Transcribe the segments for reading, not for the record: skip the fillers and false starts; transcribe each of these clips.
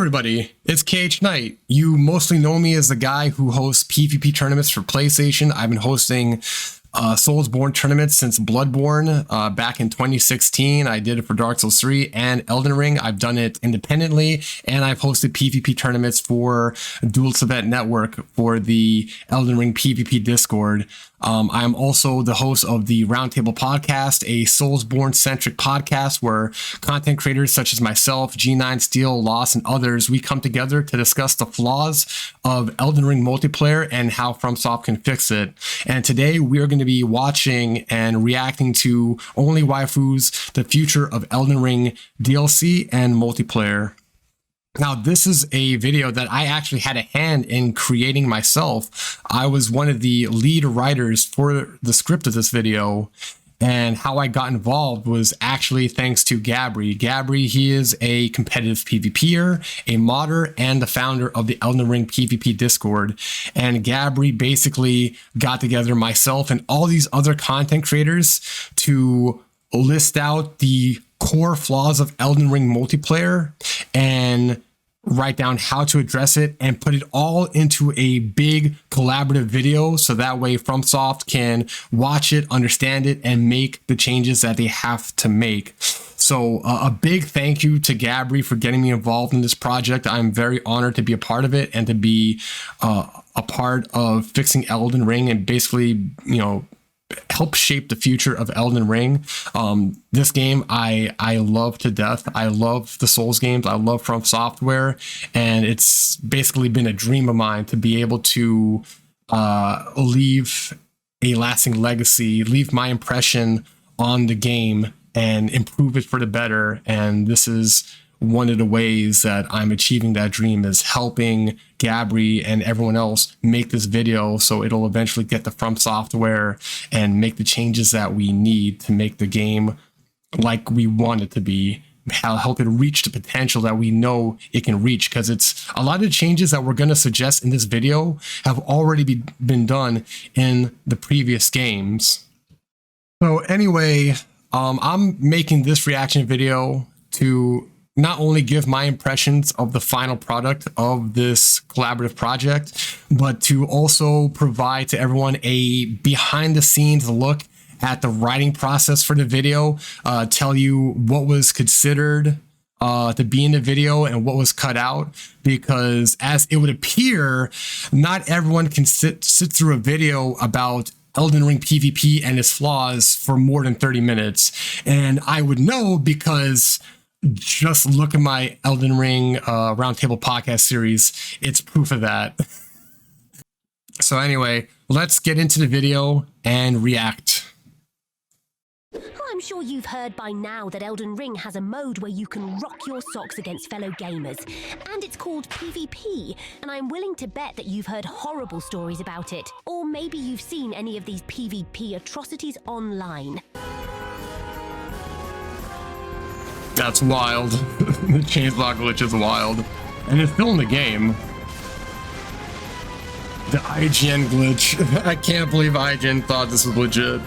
everybody, it's khknight. You mostly know me as the guy who hosts PvP tournaments for PlayStation. I've been hosting Soulsborne tournaments since Bloodborne back in 2016. I did it for Dark Souls 3 and Elden Ring. I've done it independently, and I've hosted PvP tournaments for Duels Event Network for the Elden Ring PvP Discord. I'm also the host of the Roundtable Podcast, a Soulsborne-centric podcast where content creators such as myself, G9, Steel, Lost, and others, we come together to discuss the flaws of Elden Ring multiplayer and how FromSoft can fix it. And today we are going to be watching and reacting to OnlyWaifu's The Future of Elden Ring DLC and multiplayer. Now, this is a video that I actually had a hand in creating myself. I was one of the lead writers for the script of this video, and how I got involved was actually thanks to Gabri. Gabri, he is a competitive PvPer, a modder, and the founder of the Elden Ring PvP Discord. And Gabri basically got together myself and all these other content creators to list out the core flaws of Elden Ring multiplayer and write down how to address it and put it all into a big collaborative video, so that way FromSoft can watch it, understand it, and make the changes that they have to make. So a big thank you to Gabri for getting me involved in this project. I'm very honored to be a part of it and to be a part of fixing Elden Ring and basically, help shape the future of Elden Ring. This game I love to death. I love the Souls games. I love From Software, and it's basically been a dream of mine to be able to leave a lasting legacy, leave my impression on the game and improve it for the better. And this is one of the ways that I'm achieving that dream, is helping Gabri and everyone else make this video so it'll eventually get to From Software and make the changes that we need to make the game like we want it to be, help it reach the potential that we know it can reach, because it's a lot of the changes that we're going to suggest in this video have already been done in the previous games. So anyway, I'm making this reaction video to not only give my impressions of the final product of this collaborative project, but to also provide to everyone a behind the scenes look at the writing process for the video, tell you what was considered to be in the video and what was cut out, because as it would appear, not everyone can sit through a video about Elden Ring PvP and its flaws for more than 30 minutes. And I would know because just look at my Elden Ring Roundtable podcast series. It's proof of that. So anyway, let's get into the video and react. I'm sure you've heard by now that Elden Ring has a mode where you can rock your socks against fellow gamers, and it's called PvP, and I'm willing to bet that you've heard horrible stories about it, or maybe you've seen any of these PvP atrocities online. That's wild. The chainsaw glitch is wild. And it's still in the game. The IGN glitch. I can't believe IGN thought this was legit.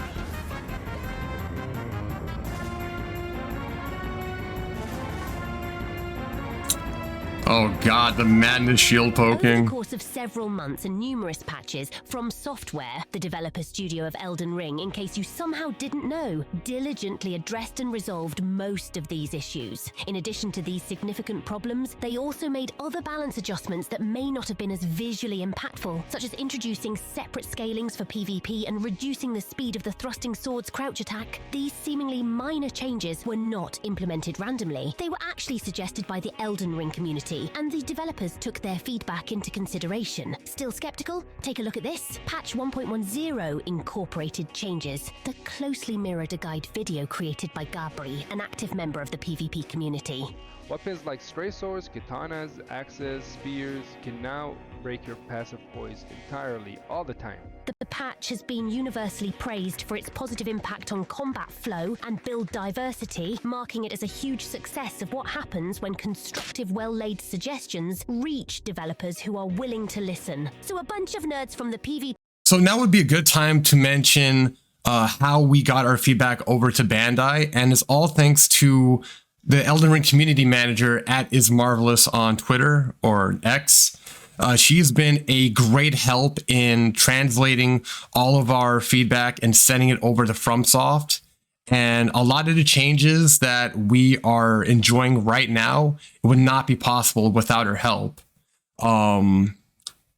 Oh god, the madness shield poking. Over the course of several months and numerous patches, From Software, the developer studio of Elden Ring, in case you somehow didn't know, diligently addressed and resolved most of these issues. In addition to these significant problems, they also made other balance adjustments that may not have been as visually impactful, such as introducing separate scalings for PvP and reducing the speed of the thrusting sword's crouch attack. These seemingly minor changes were not implemented randomly. They were actually suggested by the Elden Ring community, and the developers took their feedback into consideration. Still skeptical? Take a look at this. Patch 1.10 incorporated changes that closely mirrored a guide video created by Gabri, an active member of the PvP community. Weapons like stray swords, katanas, axes, spears can now break your passive poise entirely, all the time. The patch has been universally praised for its positive impact on combat flow and build diversity, marking it as a huge success of what happens when constructive, well-laid suggestions reach developers who are willing to listen. So a bunch of nerds from the PvP... So now would be a good time to mention how we got our feedback over to Bandai, and it's all thanks to the Elden Ring community manager at @ismarvelous on Twitter or X. She's been a great help in translating all of our feedback and sending it over to FromSoft. And a lot of the changes that we are enjoying right now would not be possible without her help.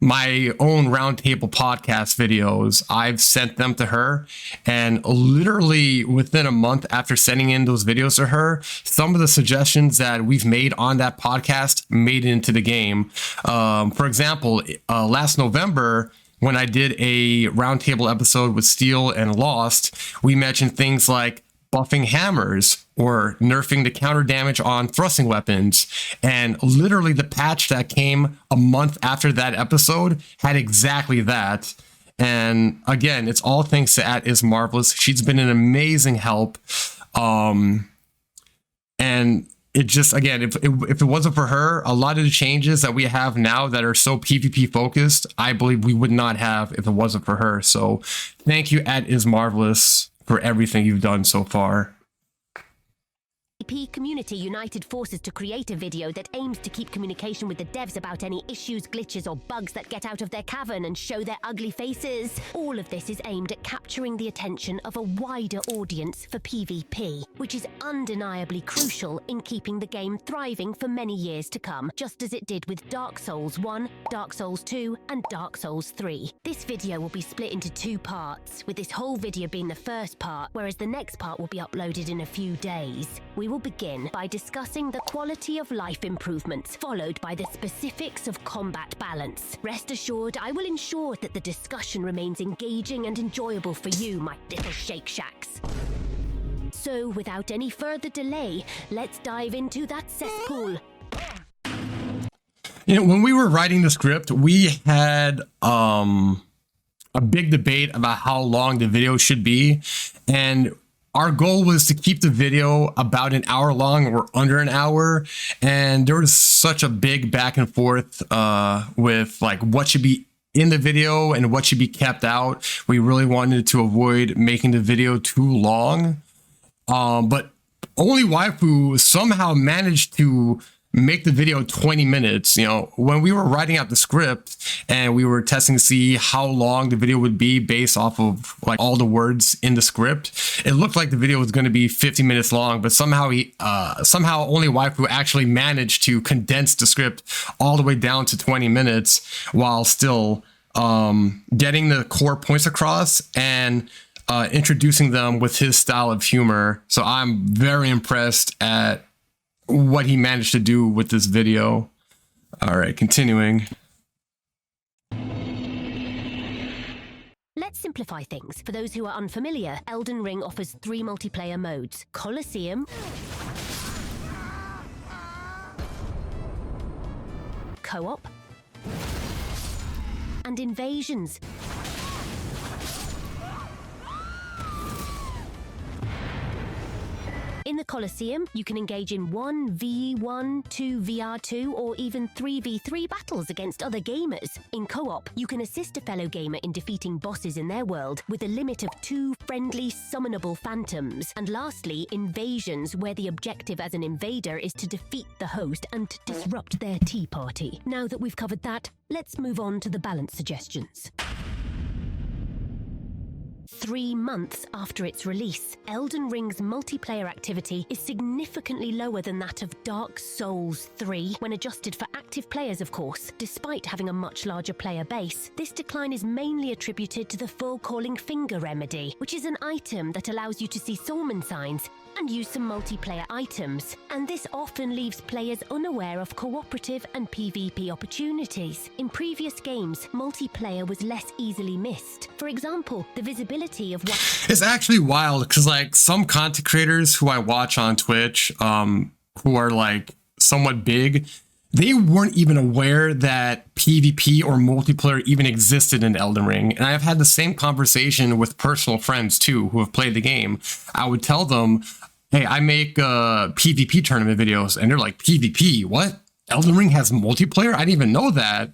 My own roundtable podcast videos, I've sent them to her, and literally within a month after sending in those videos to her, some of the suggestions that we've made on that podcast made it into the game. For example, last November, when I did a roundtable episode with Steel and Lost, we mentioned things like buffing hammers or nerfing the counter damage on thrusting weapons. And literally the patch that came a month after that episode had exactly that. And again, it's all thanks to @ismarvelous. She's been an amazing help. And it just, again, if it wasn't for her, a lot of the changes that we have now that are so PvP focused, I believe we would not have if it wasn't for her. So thank you @ismarvelous for everything you've done so far. PvP community united forces to create a video that aims to keep communication with the devs about any issues, glitches, or bugs that get out of their cavern and show their ugly faces. All of this is aimed at capturing the attention of a wider audience for PvP, which is undeniably crucial in keeping the game thriving for many years to come, just as it did with Dark Souls 1, Dark Souls 2, and Dark Souls 3. This video will be split into 2 parts, with this whole video being the first part, whereas the next part will be uploaded in a few days. We will begin by discussing the quality of life improvements, followed by the specifics of combat balance. Rest assured, I will ensure that the discussion remains engaging and enjoyable for you, my little Shake Shacks. So, without any further delay, let's dive into that cesspool. You know, when we were writing the script, we had a big debate about how long the video should be, and our goal was to keep the video about an hour long or under an hour. And there was such a big back and forth with like what should be in the video and what should be kept out. We really wanted to avoid making the video too long. But OnlyWaifu somehow managed to make the video 20 minutes. You know, when we were writing out the script and we were testing to see how long the video would be based off of like all the words in the script, it looked like the video was going to be 50 minutes long, but somehow OnlyWaifu actually managed to condense the script all the way down to 20 minutes while still getting the core points across and introducing them with his style of humor. So I'm very impressed at what he managed to do with this video. All right, continuing. Let's simplify things. For those who are unfamiliar, Elden Ring offers 3 multiplayer modes: Colosseum, Co-op, and Invasions. In the Colosseum, you can engage in 1v1, 2vr2, or even 3v3 battles against other gamers. In co-op, you can assist a fellow gamer in defeating bosses in their world with a limit of 2 friendly summonable phantoms. And lastly, Invasions, where the objective as an invader is to defeat the host and disrupt their tea party. Now that we've covered that, let's move on to the balance suggestions. 3 months after its release, Elden Ring's multiplayer activity is significantly lower than that of Dark Souls 3, when adjusted for active players, of course. Despite having a much larger player base, this decline is mainly attributed to the full calling finger remedy, which is an item that allows you to see Solman signs and use some multiplayer items, and this often leaves players unaware of cooperative and PvP opportunities. In previous games, multiplayer was less easily missed. For example, the visibility of what... It's actually wild because like some content creators who I watch on Twitch, who are like somewhat big, they weren't even aware that PvP or multiplayer even existed in Elden Ring. And I've had the same conversation with personal friends too who have played the game. I would tell them, hey, I make PvP tournament videos, and they're like, PvP? What? Elden Ring has multiplayer? I didn't even know that.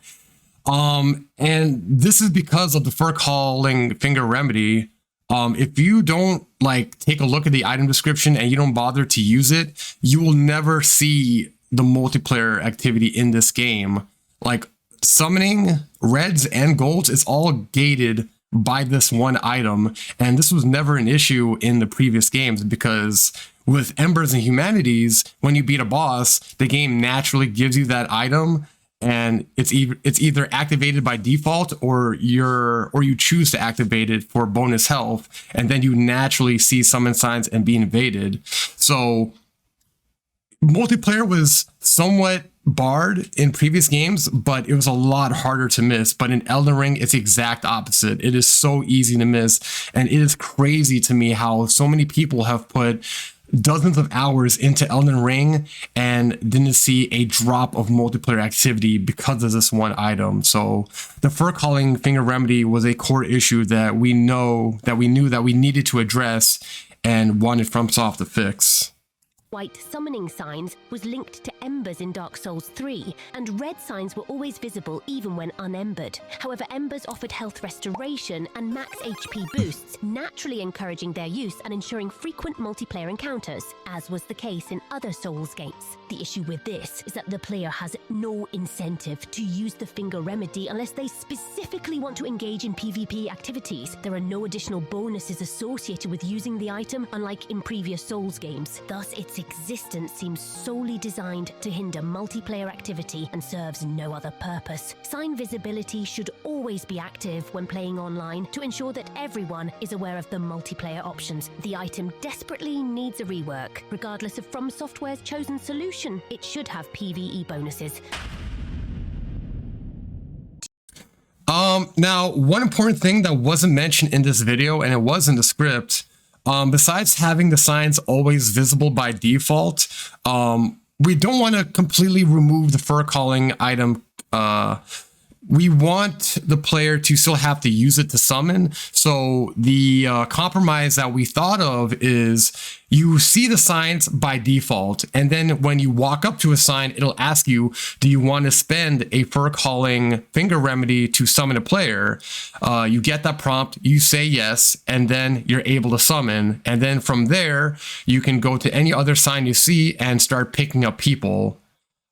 And this is because of the fur calling finger remedy. If you don't like take a look at the item description and you don't bother to use it, you will never see the multiplayer activity in this game. Like summoning reds and golds, it's all gated by this one item, and this was never an issue in the previous games, because with Embers and Humanities, when you beat a boss, the game naturally gives you that item, and it's either activated by default or you choose to activate it for bonus health, and then you naturally see summon signs and be invaded. So multiplayer was somewhat barred in previous games, but it was a lot harder to miss. But in Elden Ring, it's the exact opposite. It is so easy to miss, and it is crazy to me how so many people have put dozens of hours into Elden Ring and didn't see a drop of multiplayer activity because of this one item. So the fur calling finger remedy was a core issue that we knew that we needed to address and wanted FromSoft to fix. White summoning signs was linked to embers in Dark Souls 3, and red signs were always visible even when unembered. However, embers offered health restoration and max HP boosts, naturally encouraging their use and ensuring frequent multiplayer encounters, as was the case in other Souls games. The issue with this is that the player has no incentive to use the finger remedy unless they specifically want to engage in PvP activities. There are no additional bonuses associated with using the item, unlike in previous Souls games. Thus, its existence seems solely designed to hinder multiplayer activity and serves no other purpose. Sign visibility should always be active when playing online to ensure that everyone is aware of the multiplayer options. The item desperately needs a rework. Regardless of From Software's chosen solution, it should have PvE bonuses. Now, one important thing that wasn't mentioned in this video, and it was in the script, besides having the signs always visible by default, we don't want to completely remove the fur calling item. We want the player to still have to use it to summon. So the compromise that we thought of is you see the signs by default, and then when you walk up to a sign, it'll ask you, do you want to spend a fur calling finger remedy to summon a player? You get that prompt, you say yes, and then you're able to summon. And then from there, you can go to any other sign you see and start picking up people.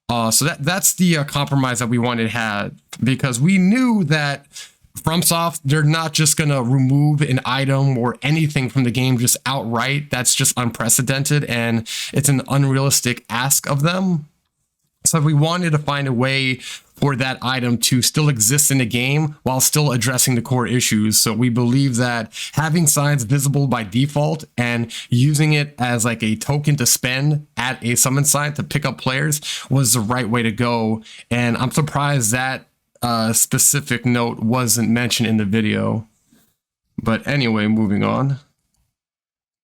So that's the compromise that we wanted to have, because we knew that FromSoft, they're not just going to remove an item or anything from the game just outright. That's just unprecedented, and it's an unrealistic ask of them. So we wanted to find a way for that item to still exist in the game while still addressing the core issues. So we believe that having signs visible by default and using it as like a token to spend at a summon sign to pick up players was the right way to go. And I'm surprised that specific note wasn't mentioned in the video. But anyway, moving on.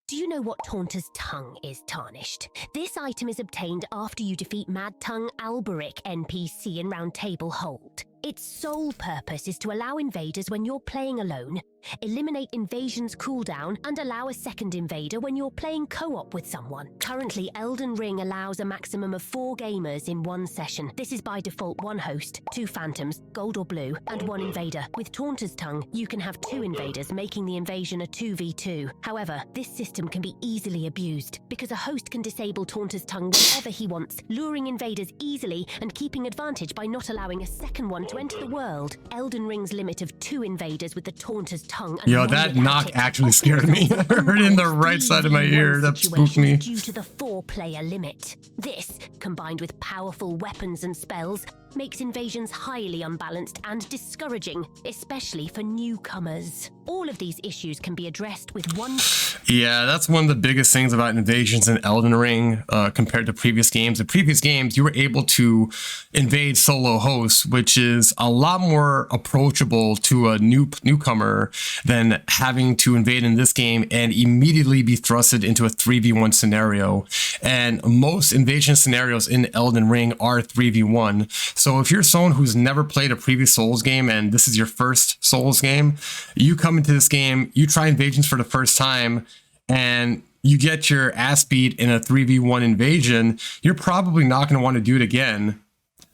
Do you know what Taunter's Tongue is, Tarnished? This item is obtained after you defeat Mad Tongue Alberic NPC in Round Table Hold. Its sole purpose is to allow invaders when you're playing alone, eliminate invasion's cooldown, and allow a second invader when you're playing co-op with someone. Currently, Elden Ring allows a maximum of 4 gamers in one session. This is by default 1 host, 2 phantoms, gold or blue, and 1 invader. With Taunter's Tongue, you can have 2 invaders, making the invasion a 2v2. However, this system can be easily abused, because a host can disable Taunter's Tongue whenever he wants, luring invaders easily and keeping advantage by not allowing a second one to enter the world. Elden Ring's limit of 2 invaders with the Taunter's Tongue. Yo, that knock actually scared me. I heard it in the right side of my ear. That spooked me. Due to the 4-player limit. This, combined with powerful weapons and spells, makes invasions highly unbalanced and discouraging, especially for newcomers. All of these issues can be addressed with one... Yeah, that's one of the biggest things about invasions in Elden Ring compared to previous games. In previous games, you were able to invade solo hosts, which is a lot more approachable to a newcomer than having to invade in this game and immediately be thrusted into a 3v1 scenario. And most invasion scenarios in Elden Ring are 3v1. So if you're someone who's never played a previous Souls game and this is your first Souls game, you come into this game, you try invasions for the first time, and you get your ass beat in a 3v1 invasion, you're probably not going to want to do it again.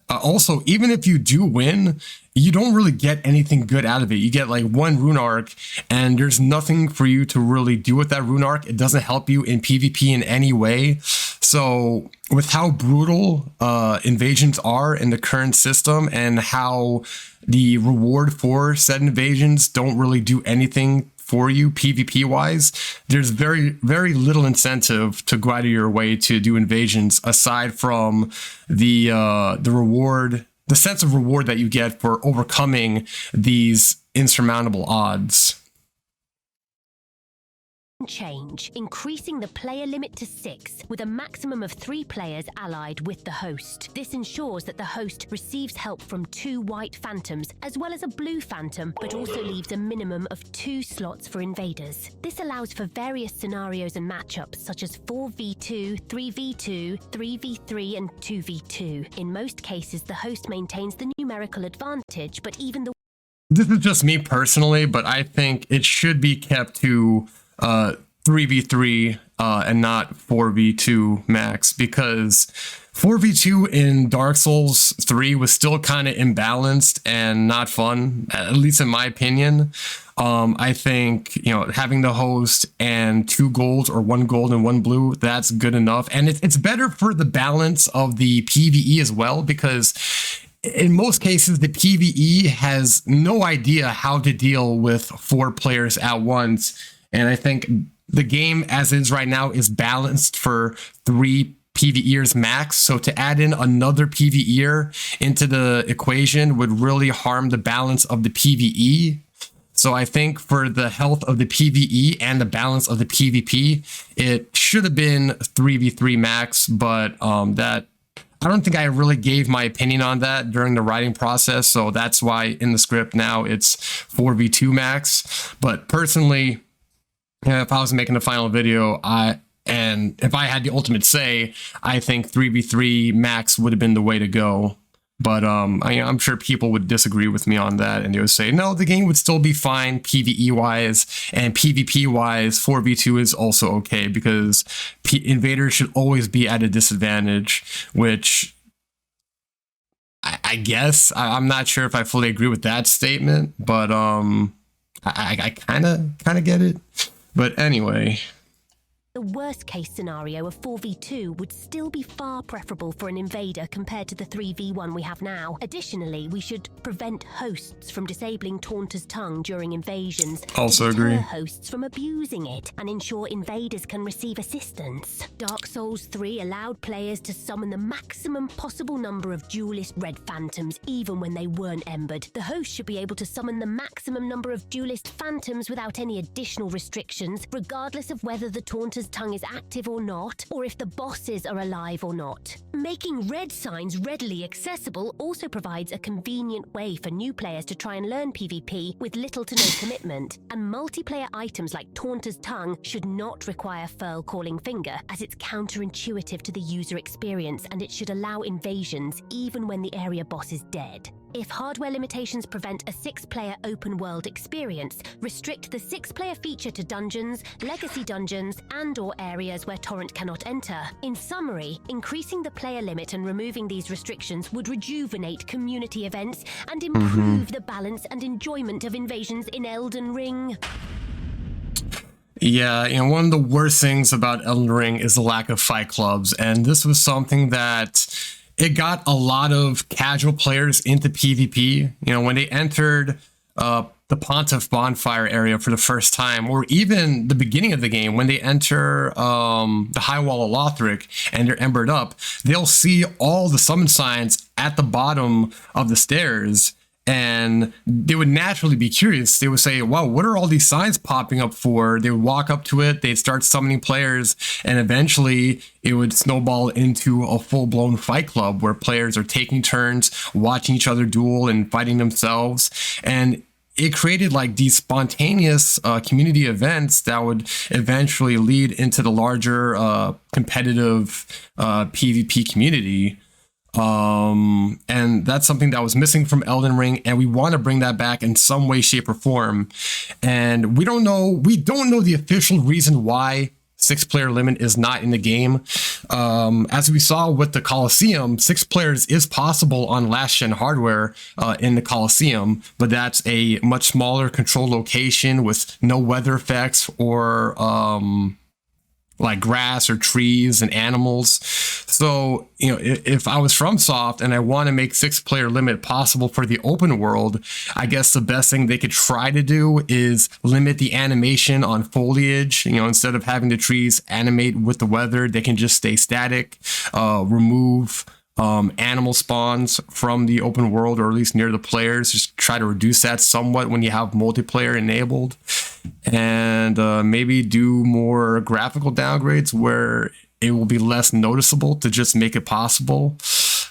Also, even if you do win, you don't really get anything good out of it. You get like one rune arc, and there's nothing for you to really do with that rune arc. It doesn't help you in PvP in any way. So with how brutal invasions are in the current system, and how the reward for said invasions don't really do anything for you PvP wise, there's very little incentive to go out of your way to do invasions, aside from the reward, the sense of reward that you get for overcoming these insurmountable odds. Change, increasing the player limit to 6, with a maximum of 3 players allied with the host. This ensures that the host receives help from 2 white phantoms as well as a blue phantom, but also leaves a minimum of 2 slots for invaders. This allows for various scenarios and matchups such as 4v2, 3v2, 3v3 and 2v2. In most cases, the host maintains the numerical advantage, but even the... This is just me personally, but I think it should be kept to 3v3 and not 4v2 max, because 4v2 in Dark Souls 3 was still kind of imbalanced and not fun, at least in my opinion. I think, you know, having the host and 2 golds or 1 gold and 1 blue, that's good enough. And it's better for the balance of the PvE as well, because in most cases, the PvE has no idea how to deal with 4 players at once. And I think the game as is right now is balanced for 3 PvEers max. So to add in another PvEer into the equation would really harm the balance of the PvE. So I think for the health of the PvE and the balance of the PvP, it should have been 3v3 max, but that I don't think I really gave my opinion on that during the writing process. So that's why in the script now it's 4v2 max. But personally, if I was making the final video, and if I had the ultimate say, I think 3v3 max would have been the way to go. But I'm sure people would disagree with me on that, and they would say, no, the game would still be fine PvE wise, and PvP wise, 4v2 is also okay, because invaders should always be at a disadvantage, which I guess I'm not sure if I fully agree with that statement, but I kind of get it. But anyway, The worst case scenario of 4v2 would still be far preferable for an invader compared to the 3v1 we have now. Additionally, we should prevent hosts from disabling Taunter's Tongue during invasions. Also deter agree. hosts from abusing it and ensure invaders can receive assistance. Dark Souls 3 allowed players to summon the maximum possible number of duelist red phantoms even when they weren't embered. The host should be able to summon the maximum number of duelist phantoms without any additional restrictions, regardless of whether the Taunter's Tongue is active or not, or if the bosses are alive or not. Making red signs readily accessible also provides a convenient way for new players to try and learn PvP with little to no commitment, and multiplayer items like Taunter's Tongue should not require Furl Calling Finger, as it's counterintuitive to the user experience and it should allow invasions even when the area boss is dead. If hardware limitations prevent a 6-player open-world experience, restrict the 6-player feature to dungeons, legacy dungeons, and/or areas where Torrent cannot enter. In summary, increasing the player limit and removing these restrictions would rejuvenate community events and improve the balance and enjoyment of invasions in Elden Ring. Yeah, you know, one of the worst things about Elden Ring is the lack of fight clubs, and this was something that it got a lot of casual players into PvP. You know, when they entered the Pontiff bonfire area for the first time, or even the beginning of the game, when they enter the High Wall of Lothric and they're embered up, they'll see all the summon signs at the bottom of the stairs, and they would naturally be curious. They would say, wow, what are all these signs popping up for? They would walk up to it, they'd start summoning players, and eventually it would snowball into a full-blown fight club where players are taking turns, watching each other duel and fighting themselves. And it created like these spontaneous community events that would eventually lead into the larger competitive PvP community. And that's something that was missing from Elden Ring, and we want to bring that back in some way, shape, or form. And we don't know the official reason why 6-player limit is not in the game. As we saw with the Coliseum, 6 players is possible on last-gen hardware in the Coliseum, but that's a much smaller controlled location with no weather effects or like grass or trees and animals. So, you know, if I was FromSoft and I want to make 6-player limit possible for the open world, I guess the best thing they could try to do is limit the animation on foliage. You know, instead of having the trees animate with the weather, they can just stay static, remove animal spawns from the open world, or at least near the players. Just try to reduce that somewhat when you have multiplayer enabled, and maybe do more graphical downgrades where it will be less noticeable to just make it possible.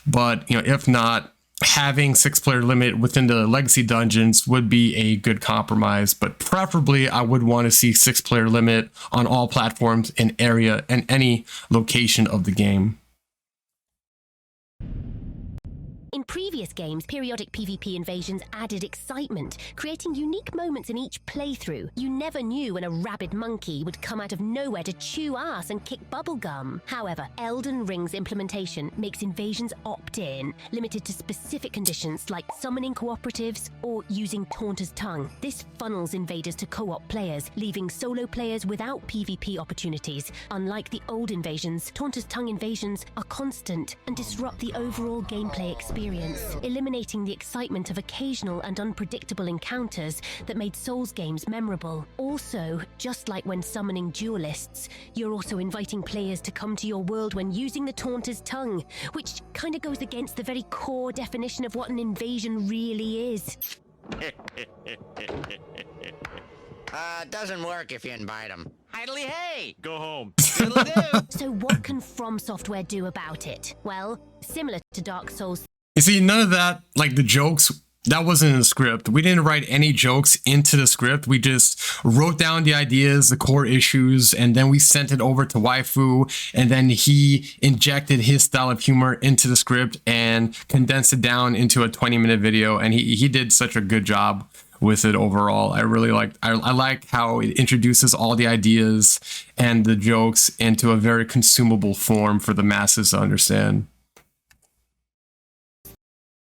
But, you know, if not, having 6-player limit within the legacy dungeons would be a good compromise, but preferably I would want to see 6-player limit on all platforms and area and any location of the game. In previous games, periodic PvP invasions added excitement, creating unique moments in each playthrough. You never knew when a rabid monkey would come out of nowhere to chew ass and kick bubblegum. However, Elden Ring's implementation makes invasions opt-in, limited to specific conditions like summoning cooperatives or using Taunter's Tongue. This funnels invaders to co-op players, leaving solo players without PvP opportunities. Unlike the old invasions, Taunter's Tongue invasions are constant and disrupt the overall gameplay experience, eliminating the excitement of occasional and unpredictable encounters that made Souls games memorable. Also, just like when summoning duelists, you're also inviting players to come to your world when using the Taunter's Tongue, which kind of goes against the very core definition of what an invasion really is. Doesn't work if you invite them. Idly hey! Go home. So what can From Software do about it? Well, similar to Dark Souls. You see, none of that, like the jokes, that wasn't in the script. We didn't write any jokes into the script. We just wrote down the ideas, the core issues, and then we sent it over to Waifu, and then he injected his style of humor into the script and condensed it down into a 20-minute video, and he did such a good job with it overall. I really I like how it introduces all the ideas and the jokes into a very consumable form for the masses to understand.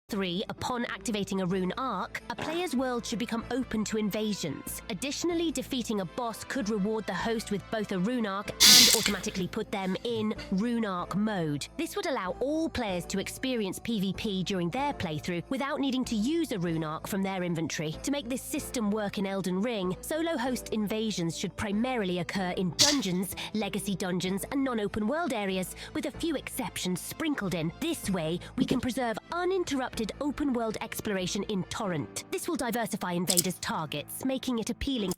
3, upon activating a rune arc, a player's world should become open to invasions. Additionally, defeating a boss could reward the host with both a rune arc and automatically put them in rune arc mode. This would allow all players to experience PvP during their playthrough without needing to use a rune arc from their inventory. To make this system work in Elden Ring, solo host invasions should primarily occur in dungeons, legacy dungeons, and non-open world areas, with a few exceptions sprinkled in. This way, we can preserve uninterrupted open world exploration in Torrent. This will diversify invaders' targets, making it appealing.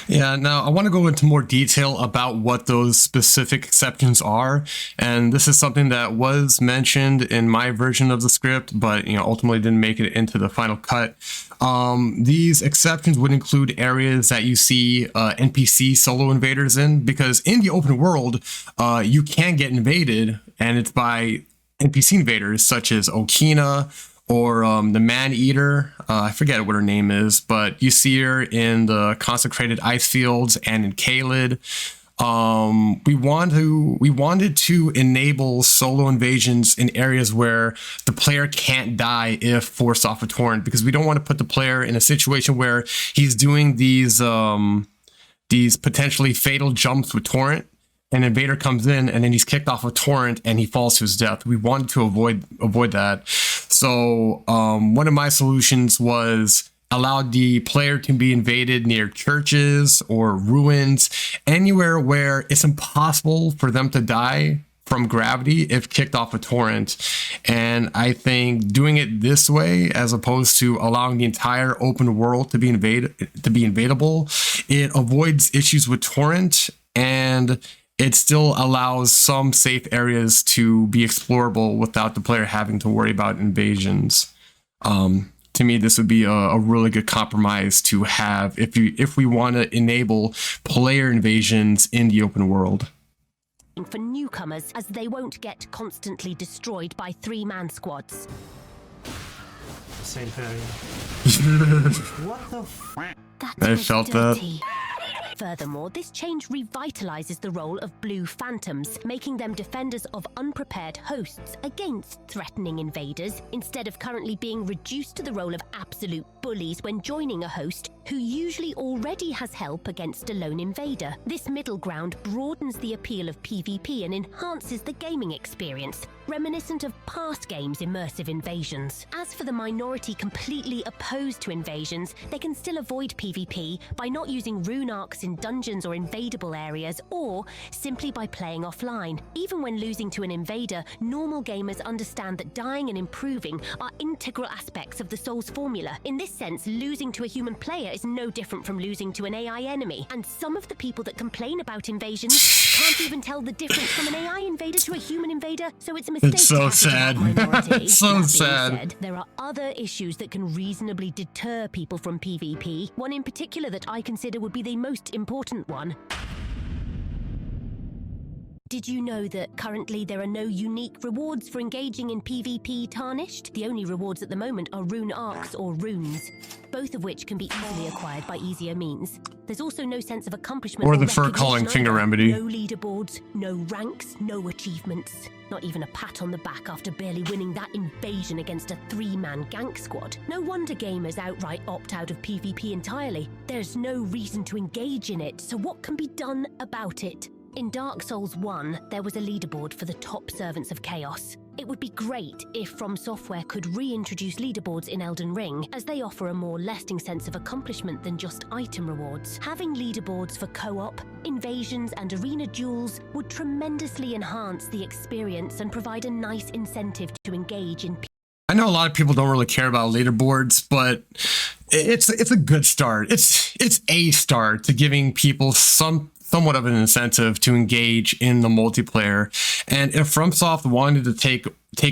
Yeah, now I want to go into more detail about what those specific exceptions are, and this is something that was mentioned in my version of the script, but ultimately didn't make it into the final cut. These exceptions would include areas that you see NPC solo invaders in, because in the open world, you can get invaded, and it's by NPC invaders such as Okina, or the Man-Eater. I forget what her name is, but you see her in the Consecrated Ice Fields and in Caelid. We wanted to enable solo invasions in areas where the player can't die if forced off a torrent, because we don't want to put the player in a situation where he's doing these potentially fatal jumps with torrent. An invader comes in and then he's kicked off a torrent and he falls to his death. We wanted to avoid that. So one of my solutions was allow the player to be invaded near churches or ruins, anywhere where it's impossible for them to die from gravity if kicked off a torrent. And I think doing it this way, as opposed to allowing the entire open world to be invadable, it avoids issues with torrent, and it still allows some safe areas to be explorable without the player having to worry about invasions. To me, this would be a really good compromise to have if we want to enable player invasions in the open world. For newcomers, as they won't get constantly destroyed by 3-man squads. Same thing. What the f? That I was felt dirty. that. Furthermore, this change revitalizes the role of blue phantoms, making them defenders of unprepared hosts against threatening invaders, instead of currently being reduced to the role of absolute bullies when joining a host who usually already has help against a lone invader. This middle ground broadens the appeal of PvP and enhances the gaming experience, reminiscent of past games' immersive invasions. As for the minority completely opposed to invasions, they can still avoid PvP by not using rune arcs in dungeons or invadable areas, or simply by playing offline. Even when losing to an invader, normal gamers understand that dying and improving are integral aspects of the Souls formula. In this sense, losing to a human player is no different from losing to an AI enemy. And some of the people that complain about invasions can't even tell the difference from an AI invader to a human invader, so it's a mistake. It's so sad. It's so sad. Said, there are other issues that can reasonably deter people from PvP. One in particular that I consider would be the most important one. Did you know that currently there are no unique rewards for engaging in PvP Tarnished? The only rewards at the moment are rune arcs or runes, both of which can be easily acquired by easier means. There's also no sense of accomplishment Or the fur calling finger remedy. No leaderboards, no ranks, no achievements. Not even a pat on the back after barely winning that invasion against a 3-man gank squad. No wonder gamers outright opt out of PvP entirely. There's no reason to engage in it, so what can be done about it? In Dark Souls 1, there was a leaderboard for the top servants of chaos. It would be great if From Software could reintroduce leaderboards in Elden Ring, as they offer a more lasting sense of accomplishment than just item rewards. Having leaderboards for co-op, invasions, and arena duels would tremendously enhance the experience and provide a nice incentive to engage in. I know a lot of people don't really care about leaderboards, but it's a good start. It's a start to giving people somewhat of an incentive to engage in the multiplayer. And if FromSoft wanted to take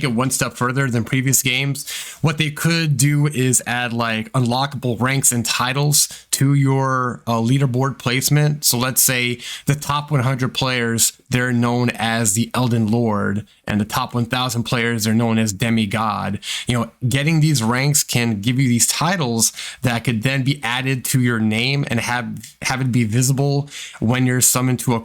it one step further than previous games, what they could do is add like unlockable ranks and titles to your leaderboard placement. So let's say the top 100 players, they're known as the Elden Lord, and the top 1,000 players are known as Demigod. You know, getting these ranks can give you these titles that could then be added to your name and have it be visible when you're summoned to a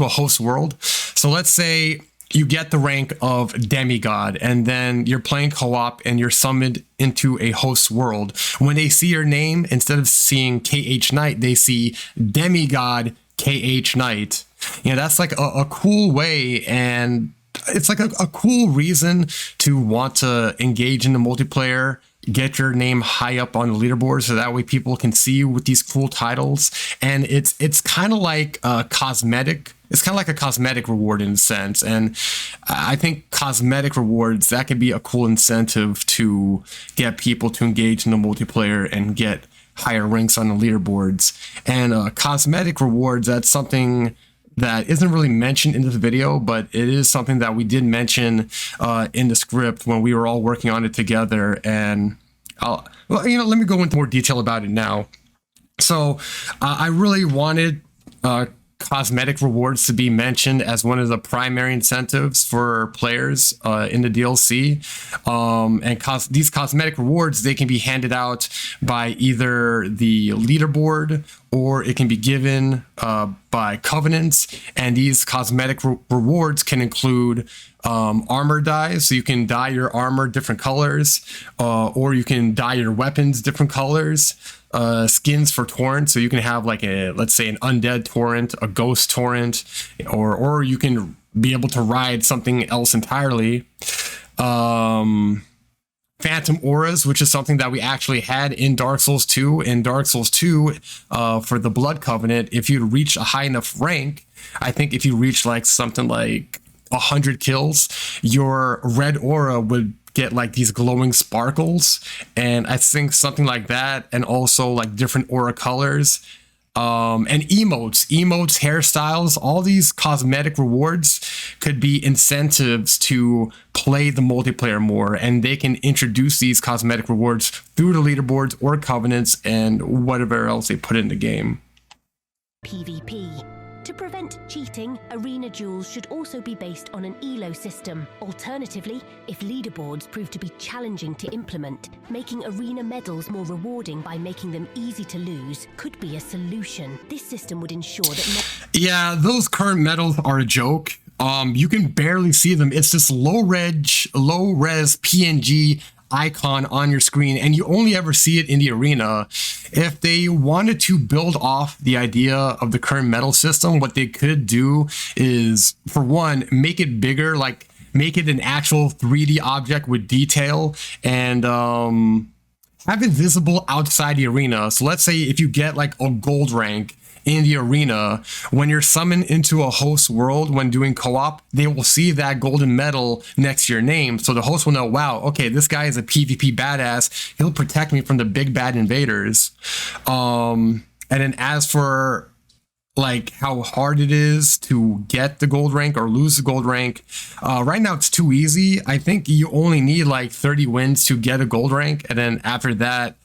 host world. So let's say you get the rank of Demigod, and then you're playing co-op and you're summoned into a host world. When they see your name, instead of seeing khknight, they see Demigod khknight. You know, that's like a cool way, and it's like a cool reason to want to engage in the multiplayer, get your name high up on the leaderboard, so that way people can see you with these cool titles. And it's kind of like a cosmetic. It's kind of like a cosmetic reward in a sense. And I think cosmetic rewards, that could be a cool incentive to get people to engage in the multiplayer and get higher ranks on the leaderboards. And cosmetic rewards, that's something that isn't really mentioned in this video, but it is something that we did mention in the script when we were all working on it together. And let me go into more detail about it now. So I really wanted cosmetic rewards to be mentioned as one of the primary incentives for players in the DLC. And these cosmetic rewards, they can be handed out by either the leaderboard, or it can be given by covenants. And these cosmetic rewards can include armor dyes, so you can dye your armor different colors, or you can dye your weapons different colors. Skins for torrent, so you can have like let's say an undead torrent, a ghost torrent, or you can be able to ride something else entirely. Phantom auras, which is something that we actually had in Dark Souls 2. In Dark Souls 2, for the Blood Covenant, if you reach a high enough rank, I think if you reach like something like 100 kills, your red aura would get like these glowing sparkles, and I think something like that, and also like different aura colors, and emotes, hairstyles. All these cosmetic rewards could be incentives to play the multiplayer more, and they can introduce these cosmetic rewards through the leaderboards or covenants and whatever else they put in the game. PvP. To prevent cheating, arena duels should also be based on an elo system. Alternatively, if leaderboards prove to be challenging to implement, making arena medals more rewarding by making them easy to lose could be a solution. This system would ensure that... Yeah, those current medals are a joke. You can barely see them. It's this low-res PNG icon on your screen, and you only ever see it in the arena. If they wanted to build off the idea of the current medal system, what they could do is, for one, make it bigger, like make it an actual 3D object with detail, and have it visible outside the arena. So let's say if you get like a gold rank in the arena, when you're summoned into a host world when doing co-op, they will see that golden medal next to your name. So the host will know, wow, okay, this guy is a PvP badass. He'll protect me from the big bad invaders. And then as for like how hard it is to get the gold rank or lose the gold rank, right now it's too easy. I think you only need like 30 wins to get a gold rank. And then after that,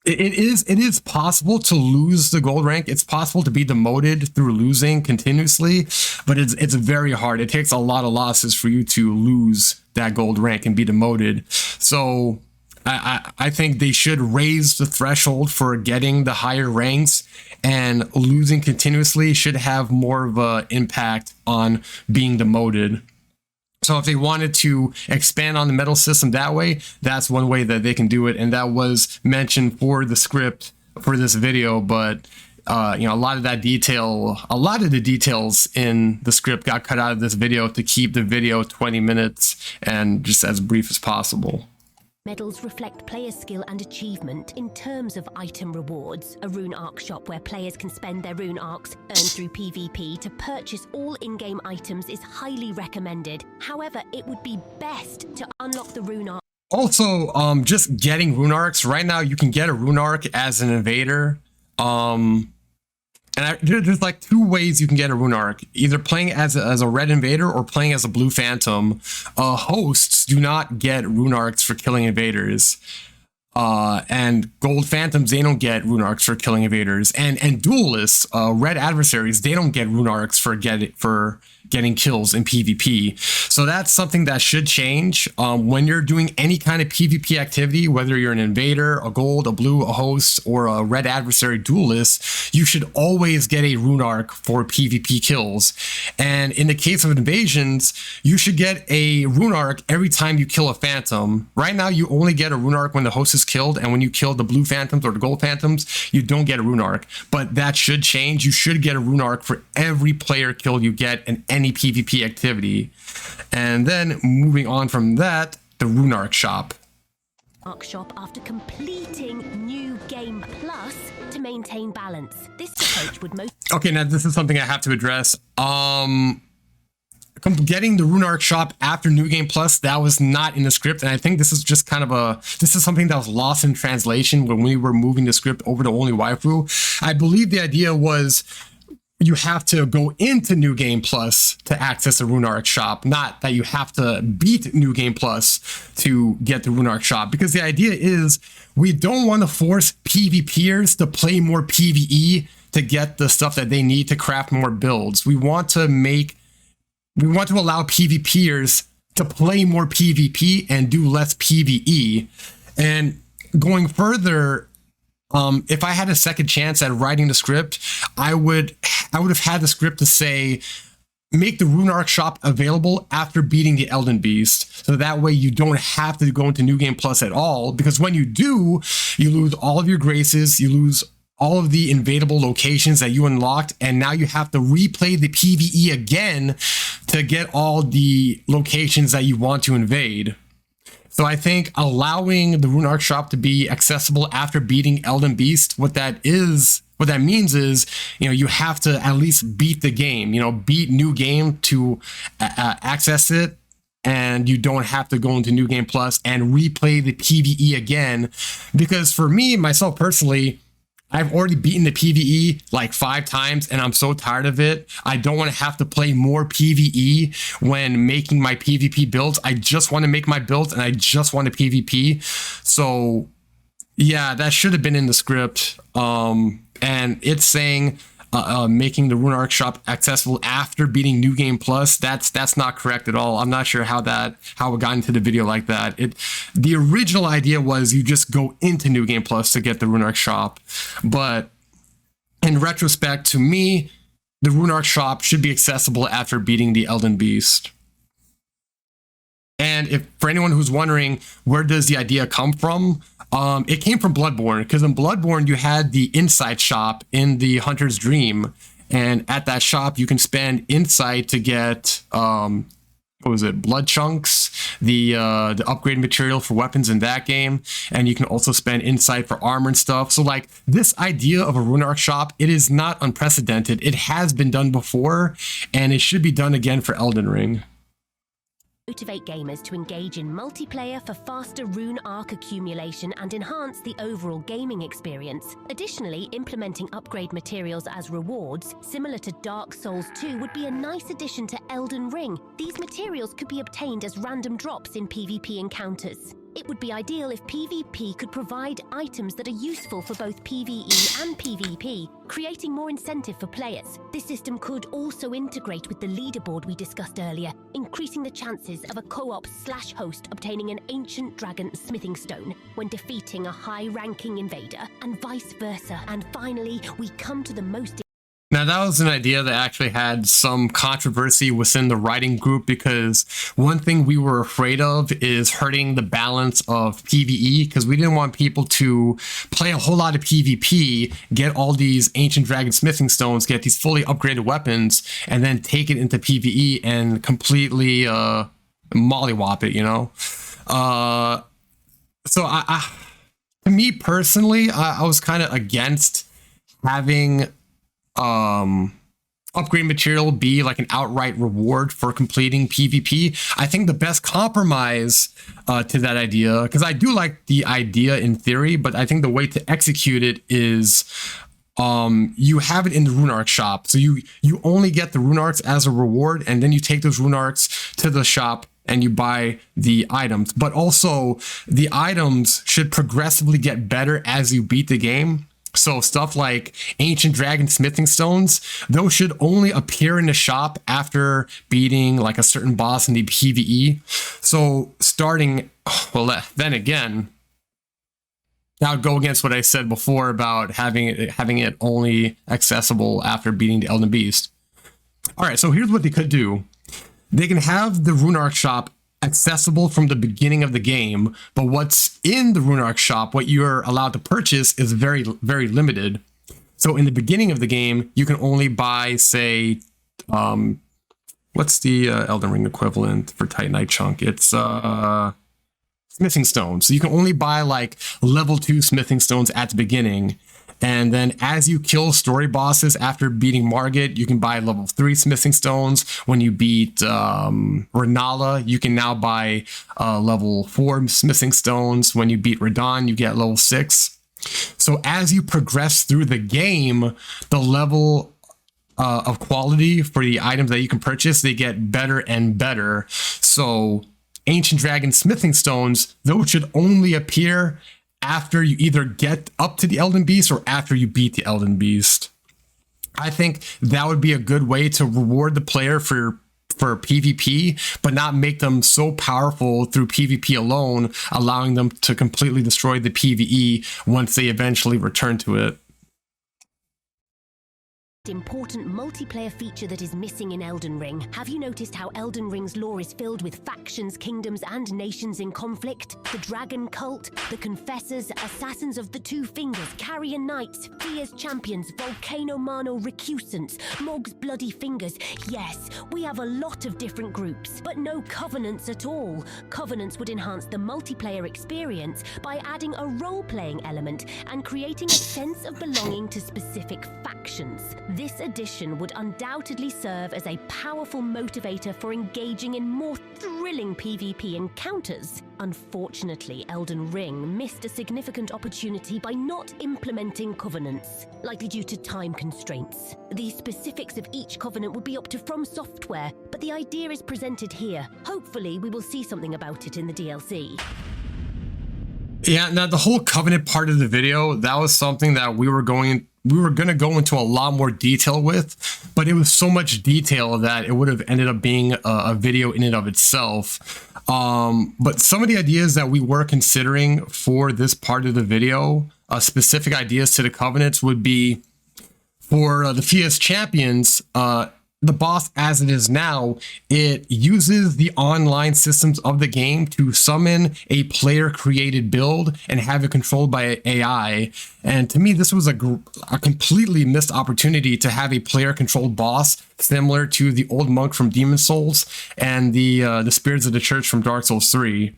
it is possible to lose the gold rank. It's possible to be demoted through losing continuously, but it's very hard. It takes a lot of losses for you to lose that gold rank and be demoted. So I think they should raise the threshold for getting the higher ranks, and losing continuously should have more of an impact on being demoted. So if they wanted to expand on the medal system that way, that's one way that they can do it. And that was mentioned for the script for this video. But, you know, a lot of the details in the script got cut out of this video to keep the video 20 minutes and just as brief as possible. Medals reflect players' skill and achievement in terms of item rewards. A rune arc shop where players can spend their rune arcs earned through PvP to purchase all in-game items is highly recommended. However, it would be best to unlock the rune arc. Also, just getting rune arcs. Right now, you can get a rune arc as an invader. And there's like two ways you can get a rune arc: either playing as a red invader or playing as a blue phantom. Hosts do not get rune arcs for killing invaders, and gold phantoms, they don't get rune arcs for killing invaders. And duelists, red adversaries, they don't get rune arcs for getting kills in PvP. So that's something that should change. When you're doing any kind of PvP activity, whether you're an invader, a gold, a blue, a host, or a red adversary duelist, you should always get a rune arc for PvP kills. And in the case of invasions, you should get a rune arc every time you kill a phantom. Right now, you only get a rune arc when the host is killed, and when you kill the blue phantoms or the gold phantoms, you don't get a rune arc. But that should change. You should get a rune arc for every player kill you get in any PvP activity. And then moving on from that, the rune arc shop. Arc shop after completing New Game Plus to maintain balance. This approach would most... Okay, now this is something I have to address. Getting the rune arc shop after New Game Plus, that was not in the script, and I think this is just kind of this is something that was lost in translation when we were moving the script over to OnlyWaifu. I believe the idea was you have to go into New Game Plus to access the rune arc shop, not that you have to beat New Game Plus to get the rune arc shop, because the idea is we don't want to force PvPers to play more PvE to get the stuff that they need to craft more builds. We want to allow PvPers to play more PvP and do less PvE. And going further, if I had a second chance at writing the script, I would have had the script to say, make the rune arc shop available after beating the Elden Beast. So that way you don't have to go into New Game Plus at all, because when you do, you lose all of your graces, you lose all of the invadable locations that you unlocked, and now you have to replay the PvE again to get all the locations that you want to invade. So I think allowing the rune arc shop to be accessible after beating Elden Beast, what that means is, you know, you have to at least beat the game, you know, beat New Game to access it, and you don't have to go into New Game Plus and replay the PvE again. Because for me, myself personally, I've already beaten the PvE like 5 times, and I'm so tired of it. I don't want to have to play more PvE when making my PvP builds. I just want to make my builds, and I just want to PvP. So yeah, that should have been in the script. And it's saying making the Rune Arc shop accessible after beating New Game Plus. That's not correct at all. I'm not sure how it got into the video like that. The original idea was you just go into New Game Plus to get the Rune Arc shop, but in retrospect, to me, the Rune Arc shop should be accessible after beating the Elden Beast. And if for anyone who's wondering where does the idea come from, it came from Bloodborne, because in Bloodborne you had the insight shop in the Hunter's Dream, and at that shop you can spend insight to get blood chunks, the upgrade material for weapons in that game, and you can also spend insight for armor and stuff. So like this idea of a Rune Arc shop, it is not unprecedented. It has been done before, and it should be done again for Elden Ring. Motivate gamers to engage in multiplayer for faster Rune Arc accumulation and enhance the overall gaming experience. Additionally, implementing upgrade materials as rewards, similar to Dark Souls 2, would be a nice addition to Elden Ring. These materials could be obtained as random drops in PvP encounters. It would be ideal if PvP could provide items that are useful for both PvE and PvP, creating more incentive for players. This system could also integrate with the leaderboard we discussed earlier, increasing the chances of a co-op/host obtaining an ancient dragon smithing stone when defeating a high-ranking invader, and vice versa. And finally, we come to the most... Now, that was an idea that actually had some controversy within the writing group, because one thing we were afraid of is hurting the balance of PvE, because we didn't want people to play a whole lot of PvP, get all these ancient dragon smithing stones, get these fully upgraded weapons, and then take it into PvE and completely mollywop it, you know? So to me personally, I was kind of against having upgrade material be like an outright reward for completing PvP. I think the best compromise to that idea, because I do like the idea in theory, but I think the way to execute it is you have it in the Rune Arc shop. So you only get the Rune Arcs as a reward, and then you take those Rune Arcs to the shop and you buy the items. But also the items should progressively get better as you beat the game. So stuff like ancient dragon smithing stones, those should only appear in the shop after beating like a certain boss in the PvE. So starting, well, then again, that would go against what I said before about having it only accessible after beating the Elden Beast. All right, so here's what they could do. They can have the Rune Arc shop accessible from the beginning of the game, but what's in the Rune Arc shop, what you're allowed to purchase, is very, very limited. So in the beginning of the game, you can only buy, say, what's the Elden Ring equivalent for Titanite chunk? It's smithing stones. So you can only buy like level 2 smithing stones at the beginning. And then as you kill story bosses after beating Margit, you can buy level 3 smithing stones. When you beat Renala, you can now buy level 4 smithing stones. When you beat Radon, you get level 6. So as you progress through the game, the level of quality for the items that you can purchase, they get better and better. So ancient dragon smithing stones, those should only appear after you either get up to the Elden Beast or after you beat the Elden Beast. I think that would be a good way to reward the player for PvP, but not make them so powerful through PvP alone, allowing them to completely destroy the PvE once they eventually return to it. Important multiplayer feature that is missing in Elden Ring. Have you noticed how Elden Ring's lore is filled with factions, kingdoms, and nations in conflict? The Dragon Cult, the Confessors, Assassins of the Two Fingers, Carrion Knights, Fear's Champions, Volcano Mano Recusants, Mog's Bloody Fingers. Yes, we have a lot of different groups, but no covenants at all. Covenants would enhance the multiplayer experience by adding a role-playing element and creating a sense of belonging to specific factions. This addition would undoubtedly serve as a powerful motivator for engaging in more thrilling PvP encounters. Unfortunately, Elden Ring missed a significant opportunity by not implementing covenants, likely due to time constraints. The specifics of each covenant would be up to From Software, but the idea is presented here. Hopefully, we will see something about it in the DLC. Yeah, now the whole covenant part of the video, that was something that we were going we were going to go into a lot more detail with, but it was so much detail that it would have ended up being a video in and of itself. But some of the ideas that we were considering for this part of the video, specific ideas to the covenants, would be for the Fia's champions, the boss as it is now, it uses the online systems of the game to summon a player created build and have it controlled by AI. And to me, this was a completely missed opportunity to have a player controlled boss similar to the old monk from Demon Souls and the spirits of the church from Dark Souls 3.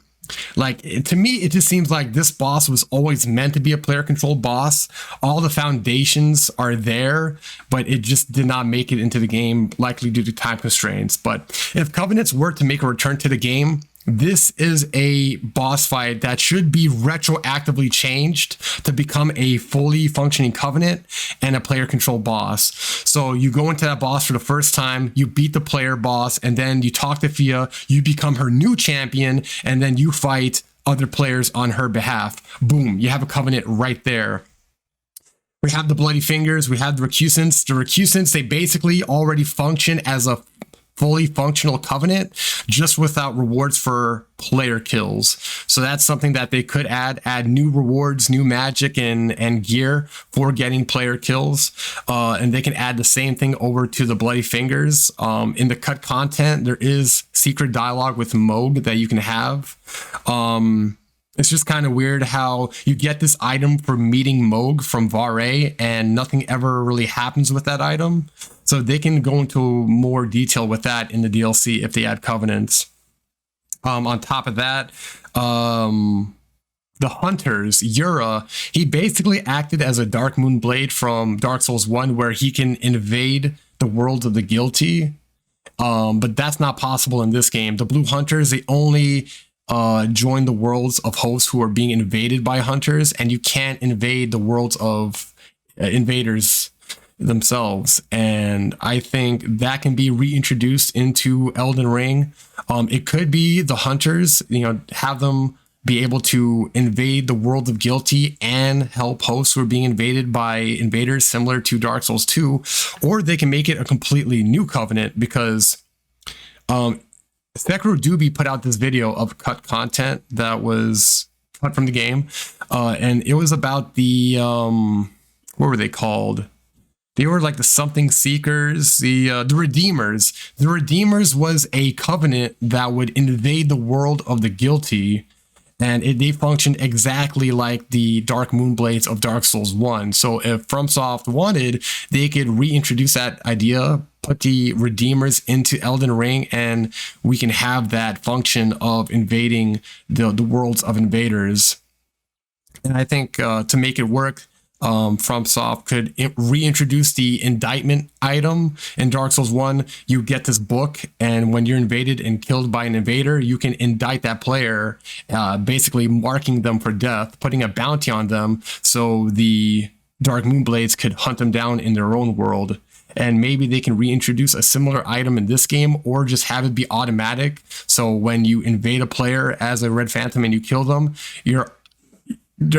Like, to me, it just seems like this boss was always meant to be a player controlled boss. All the foundations are there, but it just did not make it into the game, likely due to time constraints. But if Covenants were to make a return to the game, this is a boss fight that should be retroactively changed to become a fully functioning Covenant and a player controlled boss. So you go into that boss for the first time, you beat the player boss, and then you talk to Fia, you become her new champion, and then you fight other players on her behalf. Boom, you have a Covenant right there. We have the Bloody Fingers, we have the Recusants. The Recusants, they basically already function as a fully functional Covenant, just without rewards for player kills. So that's something that they could add new rewards, new magic and gear for getting player kills. And they can add the same thing over to the Bloody Fingers. In the cut content, there is secret dialogue with Moog that you can have. It's just kind of weird how you get this item for meeting Moog from Vare and nothing ever really happens with that item. So they can go into more detail with that in the DLC if they add Covenants. On top of that, the Hunters, Yura, he basically acted as a Dark Moon Blade from Dark Souls 1 where he can invade the world of the guilty. But that's not possible in this game. The Blue Hunters, they only join the worlds of hosts who are being invaded by hunters, and you can't invade the worlds of invaders themselves. And I think that can be reintroduced into Elden Ring. It could be the hunters, have them be able to invade the world of guilty and help hosts who are being invaded by invaders, similar to Dark Souls 2, or they can make it a completely new Covenant, because Sekiro Doobie put out this video of cut content that was cut from the game, and it was about the what were they called? They were like the something seekers, the Redeemers. The Redeemers was a Covenant that would invade the world of the guilty, and they functioned exactly like the Dark Moonblades of Dark Souls 1. So if FromSoft wanted, they could reintroduce that idea, put the Redeemers into Elden Ring, and we can have that function of invading the worlds of invaders. And I think to make it work, FromSoft could reintroduce the indictment item. In Dark Souls 1, you get this book, and when you're invaded and killed by an invader, you can indict that player, basically marking them for death, putting a bounty on them, so the Dark Moonblades could hunt them down in their own world. And maybe they can reintroduce a similar item in this game, or just have it be automatic. So when you invade a player as a Red Phantom and you kill them,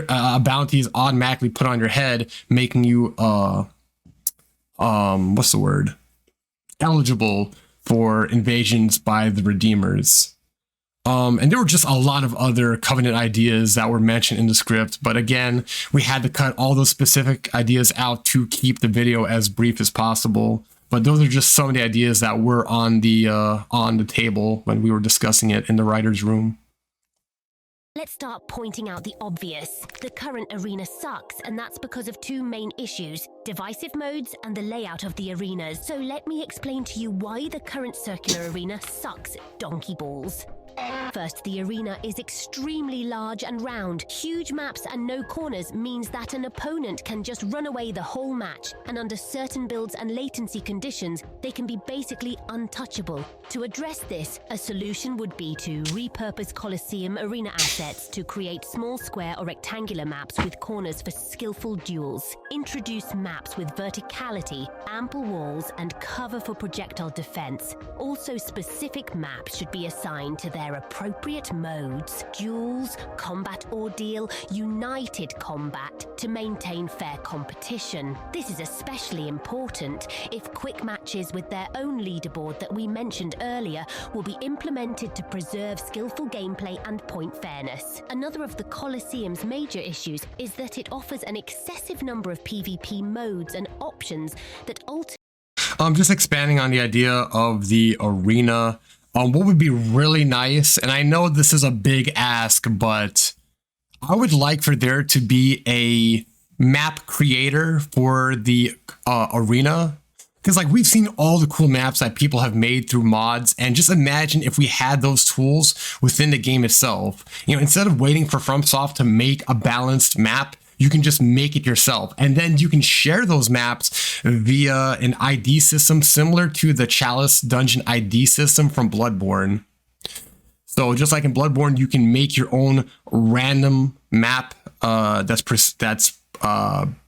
a bounty is automatically put on your head, making you eligible for invasions by the Redeemers. And there were just a lot of other Covenant ideas that were mentioned in the script, but again, we had to cut all those specific ideas out to keep the video as brief as possible. But those are just some of the ideas that were on the table when we were discussing it in the writer's room. Let's start pointing out the obvious. The current arena sucks, and that's because of two main issues: divisive modes and the layout of the arenas. So let me explain to you why the current circular arena sucks donkey balls. First, the arena is extremely large and round. Huge maps and no corners means that an opponent can just run away the whole match, and under certain builds and latency conditions, they can be basically untouchable. To address this, a solution would be to repurpose Colosseum arena assets to create small square or rectangular maps with corners for skillful duels. Introduce maps with verticality, ample walls, and cover for projectile defense. Also, specific maps should be assigned to their appropriate appropriate modes, duels, combat ordeal, united combat, to maintain fair competition. This is especially important if quick matches with their own leaderboard that we mentioned earlier will be implemented to preserve skillful gameplay and point fairness. Another of the Colosseum's major issues is that it offers an excessive number of PvP modes and options that Just expanding on the idea of the arena, what would be really nice, and I know this is a big ask, but I would like for there to be a map creator for the arena. Because like we've seen all the cool maps that people have made through mods, and just imagine if we had those tools within the game itself. You know, instead of waiting for FromSoft to make a balanced map, you can just make it yourself, and then you can share those maps via an ID system similar to the Chalice Dungeon ID system from Bloodborne. So just like in Bloodborne, you can make your own random map that's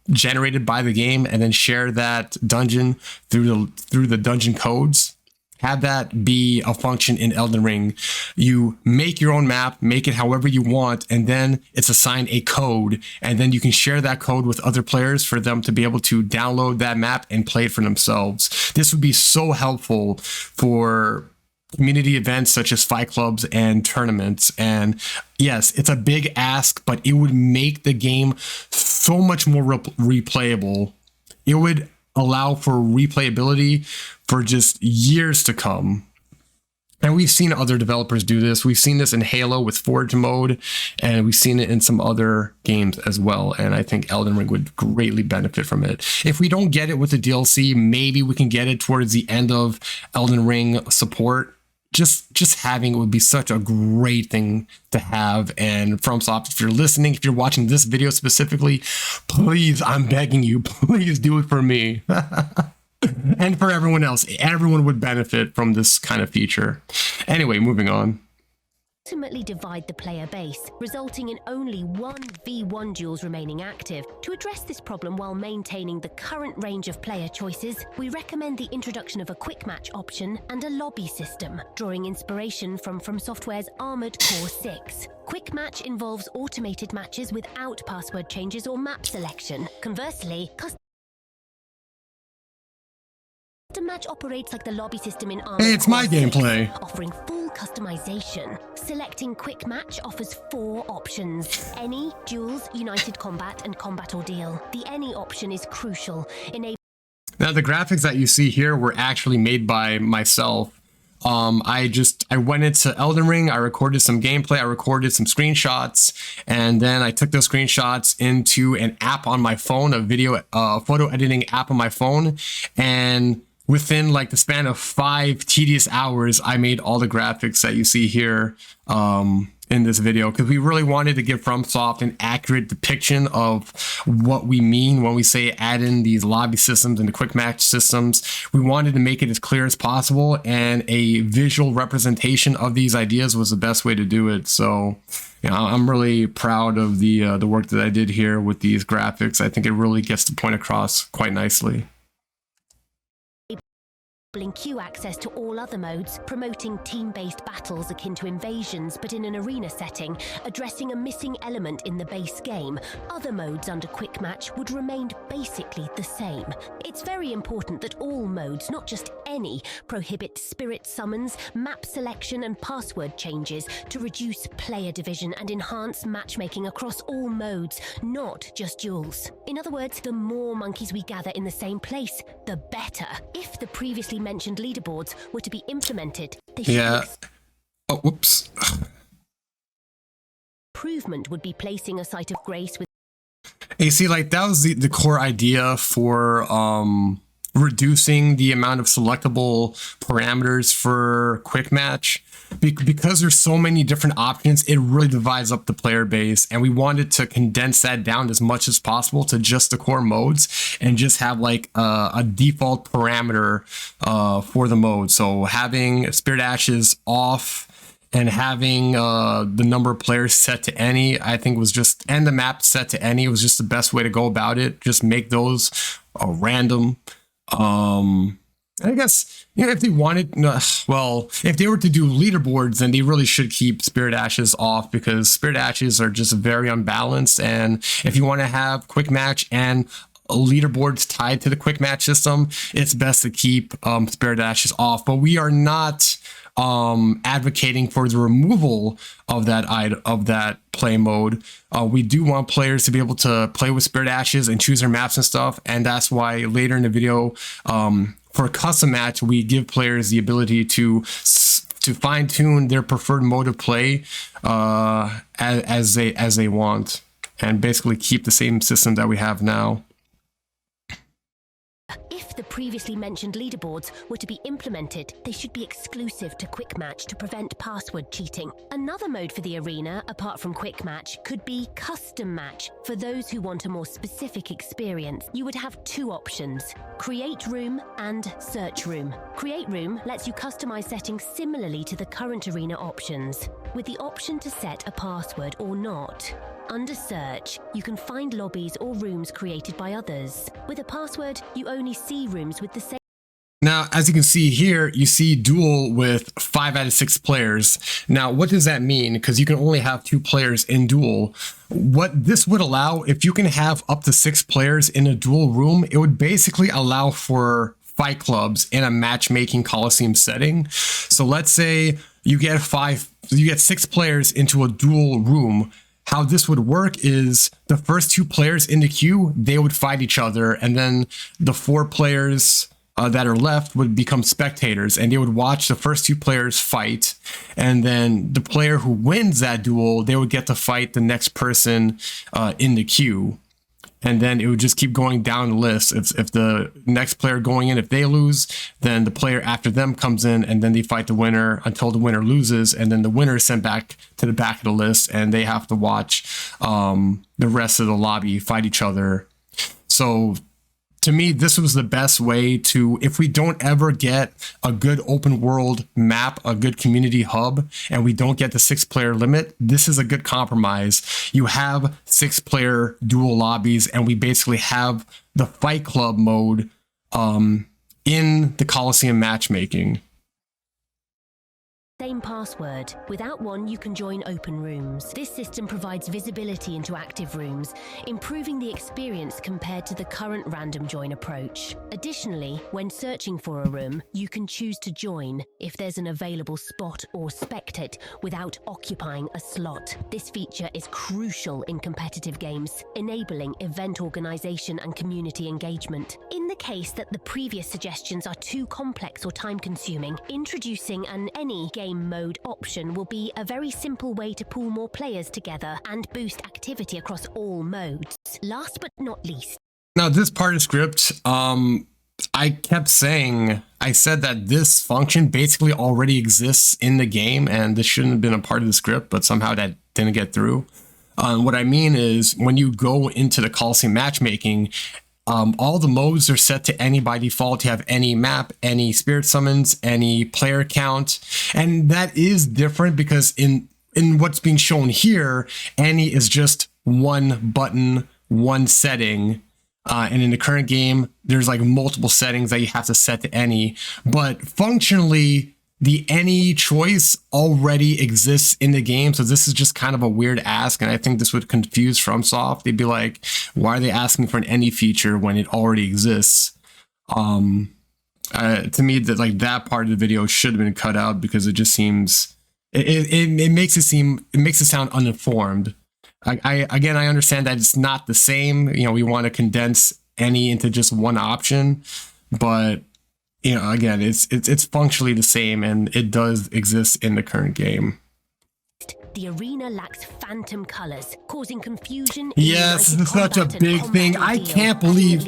generated by the game, and then share that dungeon through the dungeon codes. Have that be a function in Elden Ring. You make your own map, make it however you want, and then it's assigned a code, and then you can share that code with other players for them to be able to download that map and play it for themselves. This would be so helpful for community events such as fight clubs and tournaments. And yes, it's a big ask, but it would make the game so much more replayable. It would allow for replayability for just years to come. And we've seen other developers do this. We've seen this in Halo with Forge mode, and we've seen it in some other games as well. And I think Elden Ring would greatly benefit from it. If we don't get it with the DLC, maybe we can get it towards the end of Elden Ring support. Just having it would be such a great thing to have. And FromSoft, if you're listening, if you're watching this video specifically, please, I'm begging you, please do it for me. And for everyone else. Everyone would benefit from this kind of feature. Anyway, moving on. Ultimately divide the player base, resulting in only 1v1 duels remaining active. To address this problem while maintaining the current range of player choices, we recommend the introduction of a quick match option and a lobby system, drawing inspiration from FromSoftware's Armored Core 6. Quick match involves automated matches without password changes or map selection. Conversely, custom match operates like the lobby system in Armored Hey, it's my Core 6, gameplay. offering full customization. Selecting quick match offers 4 options: any, duels, united combat, and combat ordeal. The any option is crucial, enabling Now, the graphics that you see here were actually made by myself. I went into Elden Ring, I recorded some gameplay, I recorded some screenshots, and then I took those screenshots into an app on my phone, a photo editing app on my phone, and within like the span of 5 tedious hours, I made all the graphics that you see here in this video, because we really wanted to give FromSoft an accurate depiction of what we mean when we say add in these lobby systems and the quick match systems. We wanted to make it as clear as possible, and a visual representation of these ideas was the best way to do it. So, you know, I'm really proud of the work that I did here with these graphics. I think it really gets the point across quite nicely. queue access to all other modes, promoting team-based battles akin to invasions but in an arena setting, addressing a missing element in the base game. Other modes under quick match would remain basically the same. It's very important that all modes, not just any, prohibit spirit summons, map selection and password changes to reduce player division and enhance matchmaking across all modes, not just duels. In other words, the more monkeys we gather in the same place, the better. If the previously mentioned leaderboards were to be implemented, they should whoops. Improvement would be placing a site of grace with. You see, like that was the core idea for reducing the amount of selectable parameters for quick match. Because there's so many different options, it really divides up the player base, and we wanted to condense that down as much as possible to just the core modes and just have like a default parameter for the mode. So having Spirit Ashes off and having the number of players set to any, I think was just, and the map set to any was just the best way to go about it. Just make those random. I guess, if they wanted, well, if they were to do leaderboards, then they really should keep Spirit Ashes off, because Spirit Ashes are just very unbalanced. And if you want to have quick match and leaderboards tied to the quick match system, it's best to keep Spirit Ashes off. But we are not advocating for the removal of that play mode. We do want players to be able to play with Spirit Ashes and choose their maps and stuff, and that's why later in the video, for a custom match, we give players the ability to fine tune their preferred mode of play as they want, and basically keep the same system that we have now. If the previously mentioned leaderboards were to be implemented, they should be exclusive to Quick Match to prevent password cheating. Another mode for the arena, apart from Quick Match, could be Custom Match. For those who want a more specific experience, you would have two options: Create Room and Search Room. Create Room lets you customize settings similarly to the current arena options, with the option to set a password or not. Under Search, you can find lobbies or rooms created by others. With a password, you only see rooms with the same. Now, as you can see here, you see duel with 5 out of 6 players. Now, what does that mean? Because you can only have 2 players in duel. What this would allow, if you can have up to 6 players in a duel room, it would basically allow for fight clubs in a matchmaking Coliseum setting. So let's say you get 6 players into a duel room. How this would work is the first 2 players in the queue, they would fight each other, and then the 4 players that are left would become spectators, and they would watch the first 2 players fight, and then the player who wins that duel, they would get to fight the next person in the queue. And then it would just keep going down the list. If the next player going in, if they lose, then the player after them comes in, and then they fight the winner until the winner loses, and then the winner is sent back to the back of the list, and they have to watch the rest of the lobby fight each other. So to me, this was the best way to, if we don't ever get a good open world map, a good community hub, and we don't get the 6-player limit, this is a good compromise. You have 6-player dual lobbies, and we basically have the fight club mode in the Coliseum matchmaking. Same password. Without one, you can join open rooms. This system provides visibility into active rooms, improving the experience compared to the current random join approach. Additionally, when searching for a room, you can choose to join if there's an available spot or spectate without occupying a slot. This feature is crucial in competitive games, enabling event organization and community engagement. In the case that the previous suggestions are too complex or time-consuming, introducing an any game mode option will be a very simple way to pull more players together and boost activity across all modes. Last but not least. Now, this part of the script, I said that this function basically already exists in the game, and this shouldn't have been a part of the script, but somehow that didn't get through. What I mean is, when you go into the Coliseum matchmaking, all the modes are set to any by default. You have any map, any spirit summons, any player count. And that is different because in what's being shown here, any is just one button, one setting. And in the current game, there's like multiple settings that you have to set to any. But functionally, the any choice already exists in the game, so this is just kind of a weird ask, and I think this would confuse FromSoft. They'd be like, why are they asking for an any feature when it already exists? To me, that part of the video should have been cut out, because it just seems it makes it sound uninformed. I understand that it's not the same. We want to condense any into just one option, but again, it's functionally the same, and it does exist in the current game. The arena lacks phantom colors, causing confusion. Yes, it's such a big thing. I can't believe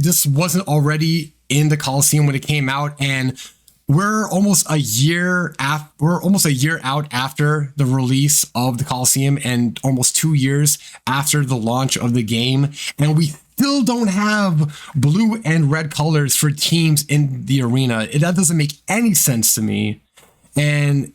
this wasn't already in the Coliseum when it came out, and we're almost a year out after the release of the Coliseum, and almost 2 years after the launch of the game, and we still don't have blue and red colors for teams in the arena. That doesn't make any sense to me. And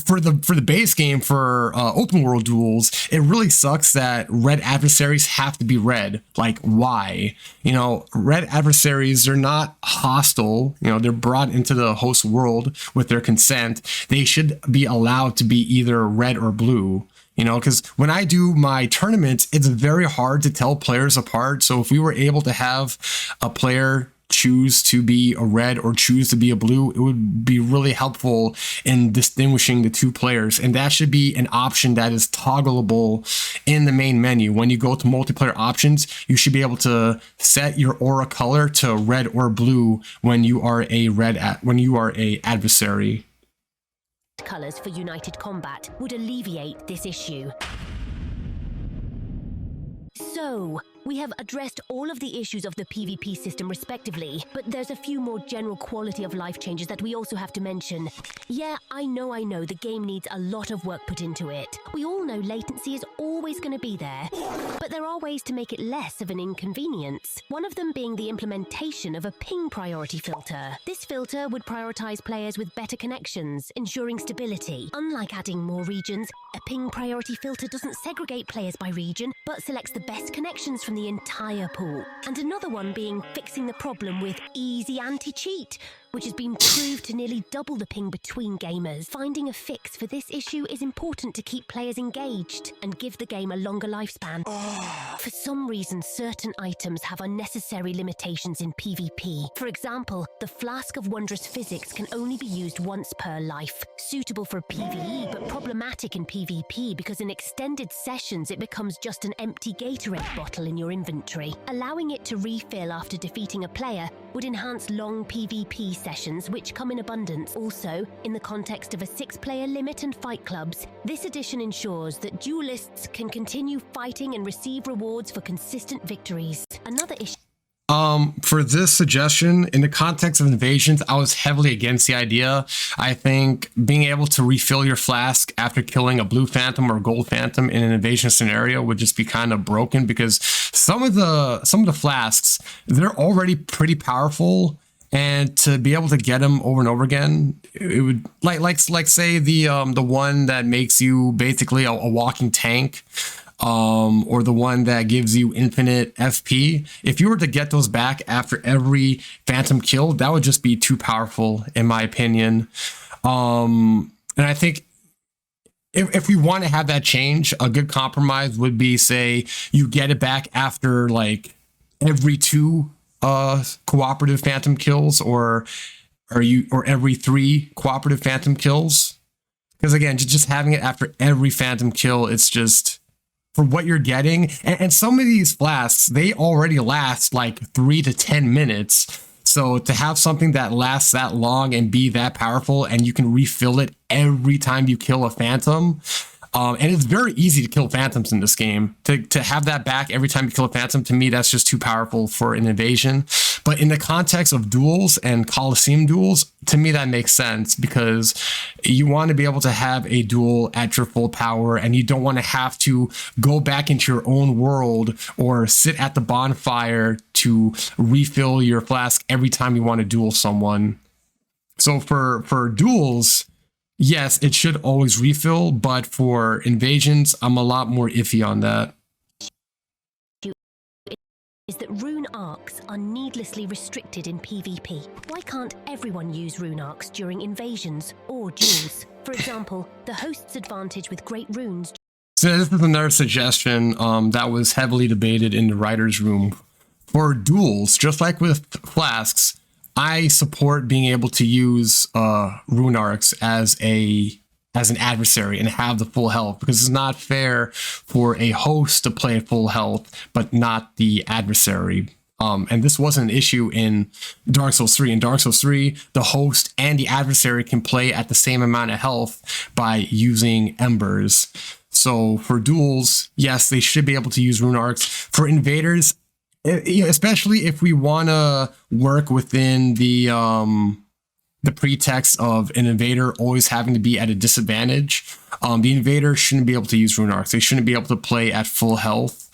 for the base game, for open world duels, it really sucks that red adversaries have to be red. Like, why? You know, red adversaries, they're not hostile. You know, they're brought into the host world with their consent. They should be allowed to be either red or blue. You know, because when I do my tournaments, it's very hard to tell players apart. So if we were able to have a player choose to be a red or choose to be a blue, it would be really helpful in distinguishing the two players. And that should be an option that is toggleable in the main menu. When you go to multiplayer options, you should be able to set your aura color to red or blue when you are a adversary. Colors for United Combat would alleviate this issue. So, we have addressed all of the issues of the PvP system respectively, but there's a few more general quality of life changes that we also have to mention. Yeah, I know, the game needs a lot of work put into it. We all know latency is always going to be there, but there are ways to make it less of an inconvenience. One of them being the implementation of a ping priority filter. This filter would prioritize players with better connections, ensuring stability. Unlike adding more regions, a ping priority filter doesn't segregate players by region, but selects the best connections from the entire pool. And another one being fixing the problem with easy anti-cheat, which has been proved to nearly double the ping between gamers. Finding a fix for this issue is important to keep players engaged and give the game a longer lifespan. For some reason, certain items have unnecessary limitations in PvP. For example, the Flask of Wondrous Physics can only be used once per life, suitable for PvE but problematic in PvP because in extended sessions it becomes just an empty Gatorade bottle in your inventory. Allowing it to refill after defeating a player would enhance long PvP sessions, which come in abundance. Also, in the context of a 6-player limit and fight clubs, this addition ensures that duelists can continue fighting and receive rewards for consistent victories. Another issue. For this suggestion, in the context of invasions, I was heavily against the idea. I think being able to refill your flask after killing a blue phantom or gold phantom in an invasion scenario would just be kind of broken, because some of the flasks, they're already pretty powerful, and to be able to get them over and over again, it would like say the one that makes you basically a walking tank. Or the one that gives you infinite FP. If you were to get those back after every phantom kill, that would just be too powerful, in my opinion. And I think if we want to have that change, a good compromise would be, say, you get it back after like every 2 cooperative phantom kills, or every 3 cooperative phantom kills. Because again, just having it after every phantom kill, it's just, for what you're getting, and some of these flasks, they already last like 3 to 10 minutes. So to have something that lasts that long and be that powerful, and you can refill it every time you kill a phantom, and it's very easy to kill phantoms in this game. To have that back every time you kill a phantom, to me, that's just too powerful for an invasion. But in the context of duels and Coliseum duels, to me, that makes sense, because you want to be able to have a duel at your full power, and you don't want to have to go back into your own world or sit at the bonfire to refill your flask every time you want to duel someone. So for duels, yes, it should always refill, but for invasions, I'm a lot more iffy on that. Is that rune arcs are needlessly restricted in PvP. Why can't everyone use rune arcs during invasions or duels? For example, the host's advantage with great runes. So this is another suggestion that was heavily debated in the writer's room. For duels, just like with flasks, I support being able to use rune arcs as an adversary and have the full health, because it's not fair for a host to play full health but not the adversary. And this wasn't an issue in Dark Souls 3. In Dark Souls 3, the host and the adversary can play at the same amount of health by using embers. So for duels, yes, they should be able to use rune arcs. For invaders, especially if we want to work within the pretext of an invader always having to be at a disadvantage, the invader shouldn't be able to use rune arcs. They shouldn't be able to play at full health.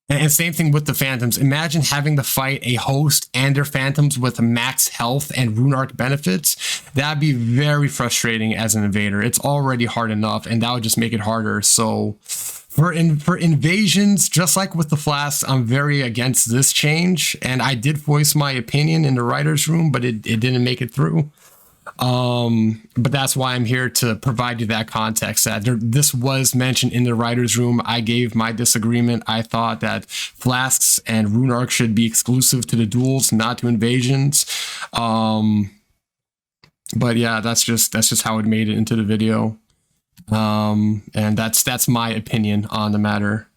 And same thing with the Phantoms. Imagine having to fight a host and their Phantoms with max health and rune arc benefits. That'd be very frustrating as an invader. It's already hard enough, and that would just make it harder. So for invasions, just like with the flasks, I'm very against this change. And I did voice my opinion in the writer's room, but it didn't make it through. But that's why I'm here to provide you that context, that this was mentioned in the writer's room. I gave my disagreement. I thought that flasks and rune arc should be exclusive to the duels, not to invasions. But yeah, that's just how it made it into the video. And that's my opinion on the matter.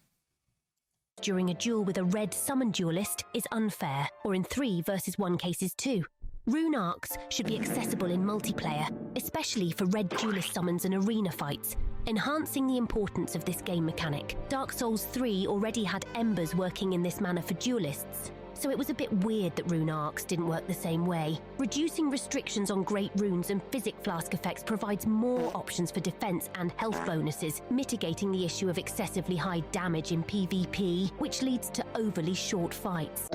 During a duel with a red summon duelist is unfair, or in 3 versus 1 cases too. Rune arcs should be accessible in multiplayer, especially for red duelist summons and arena fights, enhancing the importance of this game mechanic. Dark Souls 3 already had embers working in this manner for duelists, so it was a bit weird that rune arcs didn't work the same way. Reducing restrictions on great runes and physic flask effects provides more options for defense and health bonuses, mitigating the issue of excessively high damage in PvP, which leads to overly short fights.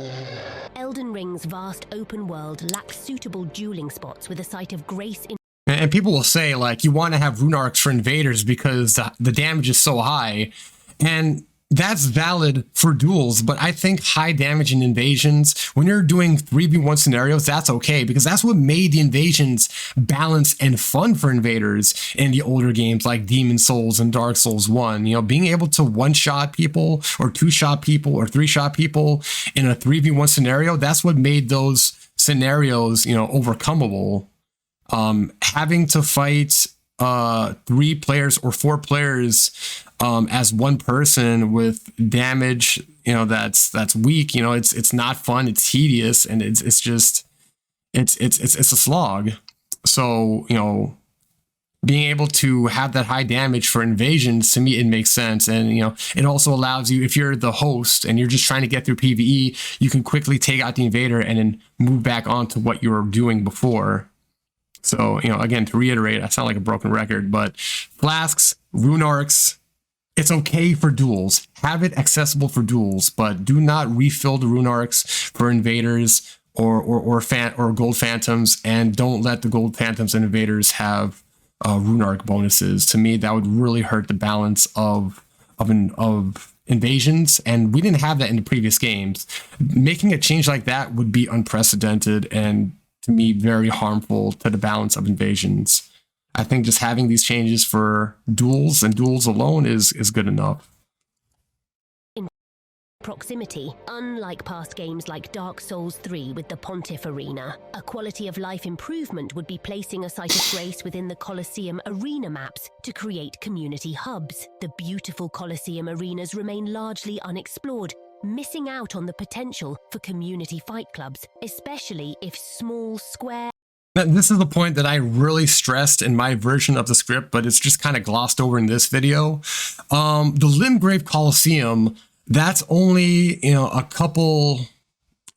Elden Ring's vast open world lacks suitable dueling spots with a site of grace in. And people will say, like, you want to have rune arcs for invaders because the damage is so high. And that's valid for duels, but I think high damage in invasions, when you're doing 3v1 scenarios, that's okay, because that's what made the invasions balanced and fun for invaders in the older games like Demon Souls and Dark Souls 1. You know, being able to one-shot people or two-shot people or three-shot people in a 3v1 scenario, that's what made those scenarios, you know, overcomeable. Having to fight 3 players or 4 players as one person with damage, you know, that's weak, you know, it's not fun, it's tedious, and it's a slog. So, you know, being able to have that high damage for invasions, to me, it makes sense. And, you know, it also allows you, if you're the host and you're just trying to get through PvE, you can quickly take out the invader and then move back on to what you were doing before. So, you know, again, to reiterate, I sound like a broken record, but flasks, rune arcs, it's okay for duels. Have it accessible for duels, but do not refill the rune arcs for invaders or gold phantoms, and don't let the gold phantoms and invaders have rune arc bonuses. To me, that would really hurt the balance of invasions, and we didn't have that in the previous games. Making a change like that would be unprecedented and, to me, very harmful to the balance of invasions. I think just having these changes for duels and duels alone is good enough. In proximity, unlike past games like Dark Souls 3 with the Pontiff Arena, a quality of life improvement would be placing a site of grace within the Colosseum arena maps to create community hubs. The beautiful Colosseum arenas remain largely unexplored, missing out on the potential for community fight clubs, especially if small square. This is the point that I really stressed in my version of the script, but it's just kind of glossed over in this video. The Limgrave Coliseum, that's only, you know, a couple.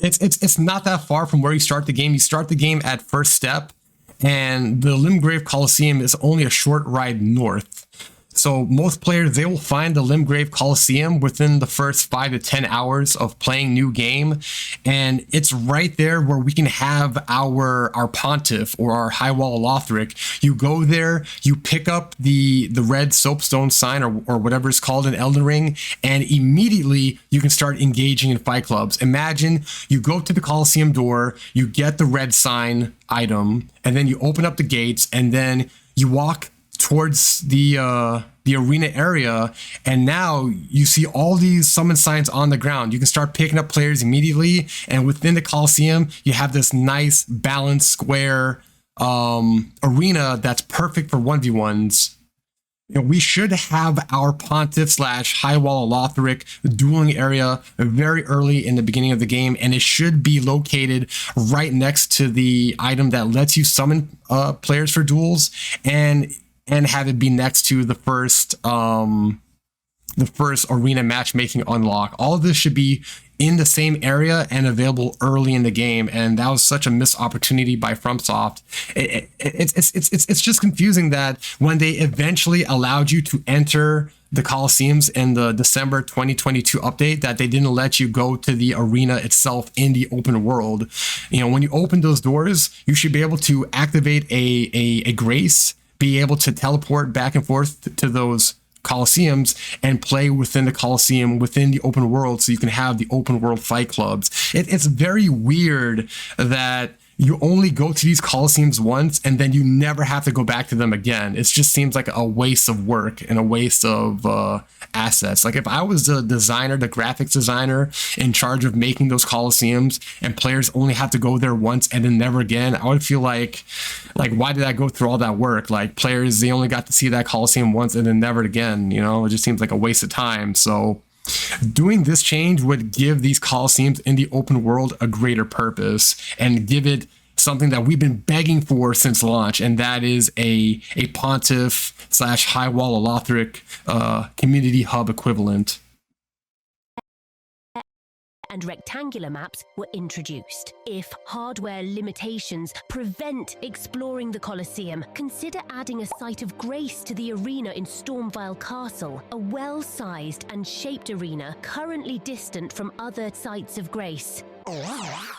It's not that far from where you start the game. You start the game at first step, and the Limgrave Coliseum is only a short ride north. So most players, they will find the Limgrave Coliseum within the first 5 to 10 hours of playing new game. And it's right there where we can have our Pontiff or our High Wall of Lothric. You go there, you pick up the red soapstone sign or whatever it's called in Elden Ring, and immediately you can start engaging in fight clubs. Imagine you go to the Coliseum door, you get the red sign item, and then you open up the gates, and then you walk towards the arena area, and now you see all these summon signs on the ground. You can start picking up players immediately, and within the Coliseum, you have this nice balanced square arena that's perfect for 1v1s. You know, we should have our Pontiff / High Wall of Lothric dueling area very early in the beginning of the game, and it should be located right next to the item that lets you summon players for duels, and have it be next to the first arena matchmaking unlock. All of this should be in the same area and available early in the game, and that was such a missed opportunity by FromSoft. It's just confusing that when they eventually allowed you to enter the Colosseums in the December 2022 update, that they didn't let you go to the arena itself in the open world. You know, when you open those doors, you should be able to activate a grace, be able to teleport back and forth to those Colosseums and play within the Colosseum within the open world, so you can have the open world fight clubs. It's very weird that you only go to these Colosseums once and then you never have to go back to them again. It just seems like a waste of work and a waste of assets. Like if I was the designer, the graphics designer in charge of making those Colosseums, and players only have to go there once and then never again, I would feel like why did I go through all that work? Like players, they only got to see that Colosseum once and then never again, you know? It just seems like a waste of time. So doing this change would give these Colosseums in the open world a greater purpose and give it something that we've been begging for since launch, and that is a Pontiff / High Wall of Lothric community hub equivalent. And rectangular maps were introduced. If hardware limitations prevent exploring the Colosseum, consider adding a site of grace to the arena in Stormvile Castle, a well-sized and shaped arena currently distant from other sites of grace.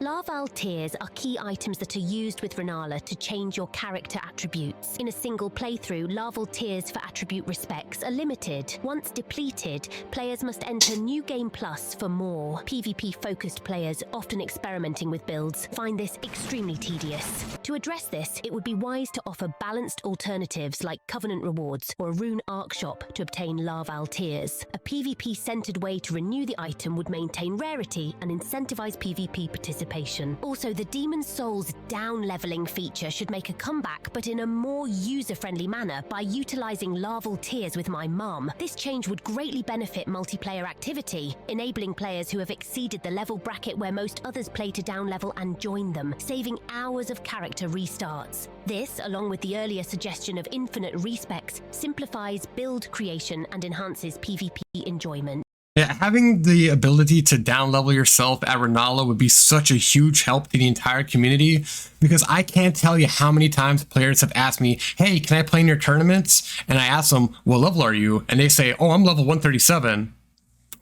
Larval tears are key items that are used with Renala to change your character attributes. In a single playthrough, larval tears for attribute respects are limited. Once depleted, players must enter New Game Plus for more. PvP-focused players, often experimenting with builds, find this extremely tedious. To address this, it would be wise to offer balanced alternatives like Covenant rewards or a Rune Arc shop to obtain larval tears. A PvP-centered way to renew the item would maintain rarity and incentivize PvP participation. Also, the Demon Souls down-leveling feature should make a comeback, but in a more user-friendly manner by utilizing larval tears with my mum. This change would greatly benefit multiplayer activity, enabling players who have exceeded the level bracket where most others play to down-level and join them, saving hours of character restarts. This, along with the earlier suggestion of infinite respecs, simplifies build creation and enhances PvP enjoyment. Yeah, having the ability to down level yourself at Renala would be such a huge help to the entire community, because I can't tell you how many times players have asked me, hey, can I play in your tournaments? And I ask them, what level are you? And they say, oh, I'm level 137.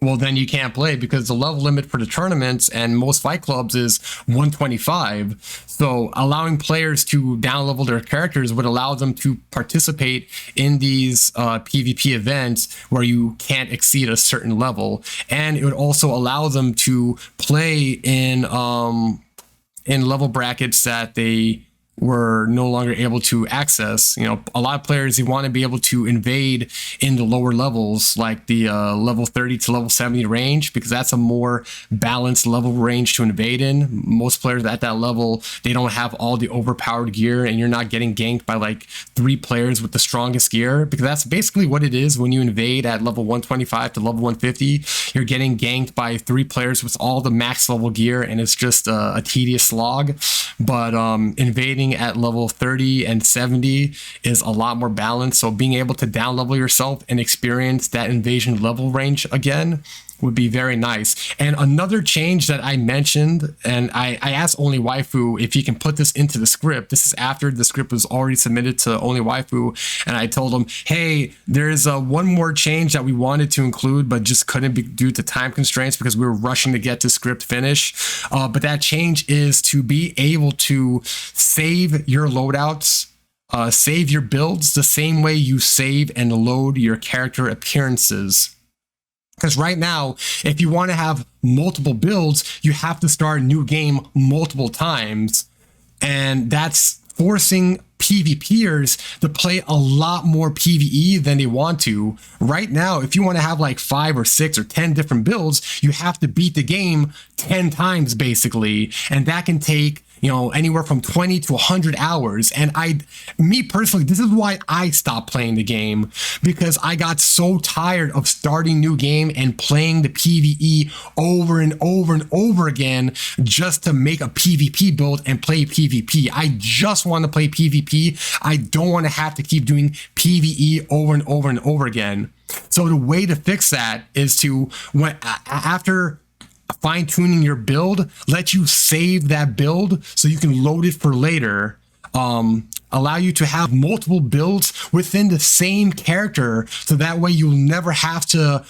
Well, then you can't play, because the level limit for the tournaments and most fight clubs is 125. So allowing players to down level their characters would allow them to participate in these PvP events where you can't exceed a certain level. And it would also allow them to play in level brackets that they were no longer able to access. You know, a lot of players, they want to be able to invade in the lower levels, like the level 30 to level 70 range, because that's a more balanced level range to invade in. Most players at that level, they don't have all the overpowered gear, and you're not getting ganked by like 3 players with the strongest gear, because that's basically what it is when you invade at level 125 to level 150. You're getting ganked by 3 players with all the max level gear, and it's just a tedious slog. But invading at level 30 and 70 is a lot more balanced. So being able to down level yourself and experience that invasion level range again would be very nice. And another change that I mentioned, and I asked OnlyWaifu if he can put this into the script. This is after the script was already submitted to OnlyWaifu, and I told him, hey, there's one more change that we wanted to include but just couldn't be due to time constraints because we were rushing to get the script finished. But that change is to be able to save your loadouts, save your builds the same way you save and load your character appearances. Because right now, if you want to have multiple builds, you have to start a new game multiple times. And that's forcing PvPers to play a lot more PvE than they want to. Right now, if you want to have like 5 or 6 or 10 different builds, you have to beat the game 10 times basically. And that can take, you know, anywhere from 20 to 100 hours. And me personally, this is why I stopped playing the game, because I got so tired of starting new game and playing the PvE over and over and over again just to make a PvP build and play PvP. I just want to play PvP. I don't want to have to keep doing PvE over and over and over again. So the way to fix that is to, after fine-tuning your build, let you save that build so you can load it for later. allow you to have multiple builds within the same character, so that way you'll never have to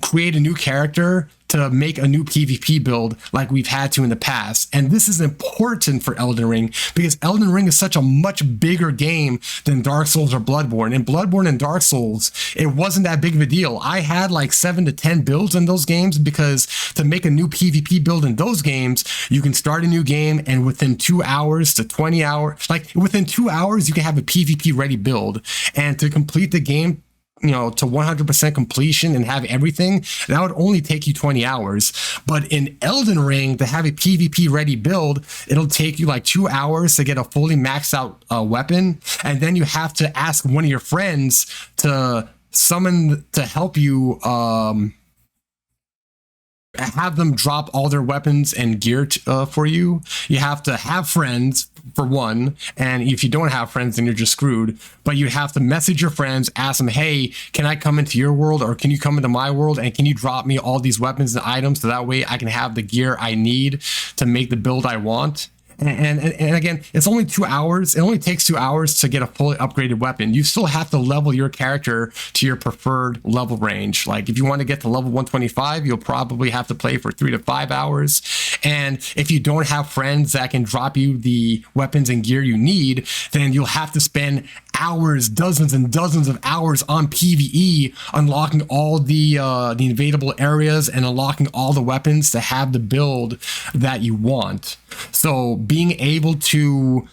create a new character to make a new PvP build like we've had to in the past. And this is important for Elden Ring, because Elden Ring is such a much bigger game than Dark Souls or Bloodborne. In Bloodborne and Dark Souls, it wasn't that big of a deal. I had like 7 to 10 builds in those games, because to make a new PvP build in those games, you can start a new game and within 2 hours to 20 hours, like within 2 hours, you can have a PvP ready build. And to complete the game, you know, to 100% completion and have everything, that would only take you 20 hours. But in Elden Ring, to have a PvP ready build, it'll take you like 2 hours to get a fully maxed out weapon. And then you have to ask one of your friends to summon to help you, have them drop all their weapons and gear for you. You have to have friends for one, and if you don't have friends, then you're just screwed. But you have to message your friends, ask them, hey, can I come into your world, or can you come into my world, and can you drop me all these weapons and items so that way I can have the gear I need to make the build I want. And again, it's only 2 hours. It only takes 2 hours to get a fully upgraded weapon. You still have to level your character to your preferred level range. Like if you want to get to level 125, you'll probably have to play for 3 to 5 hours. And if you don't have friends that can drop you the weapons and gear you need, then you'll have to spend hours, dozens and dozens of hours on PvE, unlocking all the invadable areas and unlocking all the weapons to have the build that you want. So being able to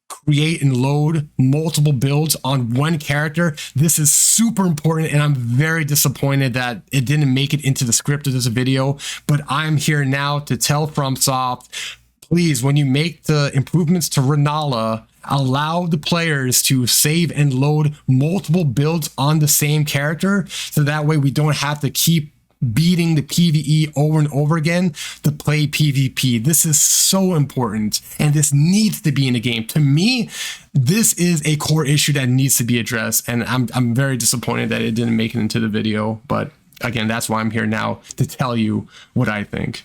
create and load multiple builds on one character, this is super important, and I'm very disappointed that it didn't make it into the script of this video. But I'm here now to tell FromSoft, please, when you make the improvements to Renala, allow the players to save and load multiple builds on the same character, so that way we don't have to keep beating the PvE over and over again to play PvP. This is so important, and this needs to be in the game. To me, this is a core issue that needs to be addressed, and I'm very disappointed that it didn't make it into the video. But again, that's why I'm here now, to tell you what I think.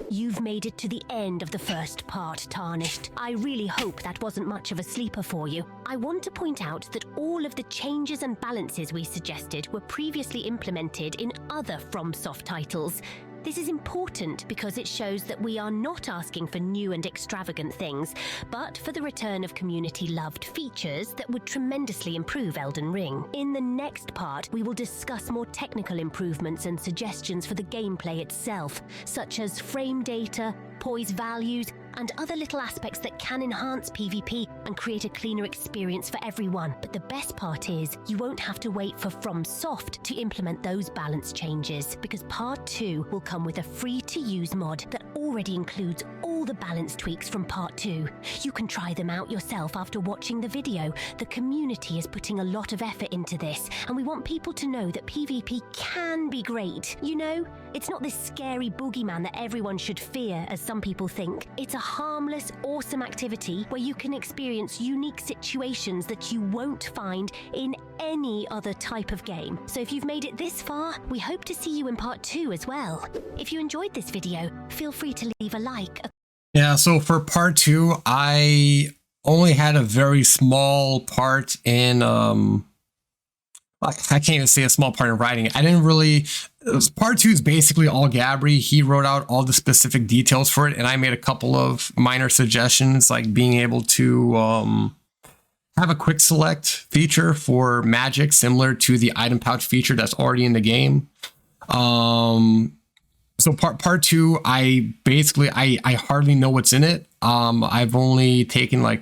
You've made it to the end of the first part, Tarnished. I really hope that wasn't much of a sleeper for you. I want to point out that all of the changes and balances we suggested were previously implemented in other FromSoft titles. This is important because it shows that we are not asking for new and extravagant things, but for the return of community-loved features that would tremendously improve Elden Ring. In the next part, we will discuss more technical improvements and suggestions for the gameplay itself, such as frame data, poise values, and other little aspects that can enhance PvP and create a cleaner experience for everyone. But the best part is, you won't have to wait for FromSoft to implement those balance changes, because Part 2 will come with a free-to-use mod that already includes all the balance tweaks from Part 2. You can try them out yourself after watching the video. The community is putting a lot of effort into this, and we want people to know that PvP can be great. You know, it's not this scary boogeyman that everyone should fear, as some people think. It's a harmless, awesome activity where you can experience unique situations that you won't find in any other type of game. So if you've made it this far, we hope to see you in Part 2 as well. If you enjoyed this video, feel free to leave a like. Yeah, so for Part 2, I only had a very small part in I can't even say a small part in writing. I didn't really. Part 2 is basically all Gabri. He wrote out all the specific details for it, and I made a couple of minor suggestions, like being able to have a quick select feature for magic, similar to the item pouch feature that's already in the game. So part 2, I basically I hardly know what's in it. I've only taken I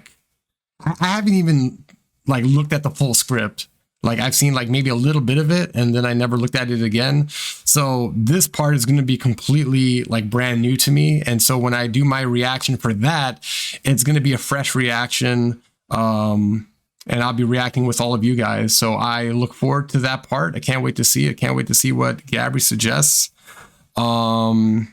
haven't even looked at the full script. I've seen maybe a little bit of it, and then I never looked at it again. So this part is going to be completely brand new to me. And so when I do my reaction for that, it's going to be a fresh reaction. And I'll be reacting with all of you guys. So I look forward to that part. I can't wait to see it. Can't wait to see what Gabri suggests. And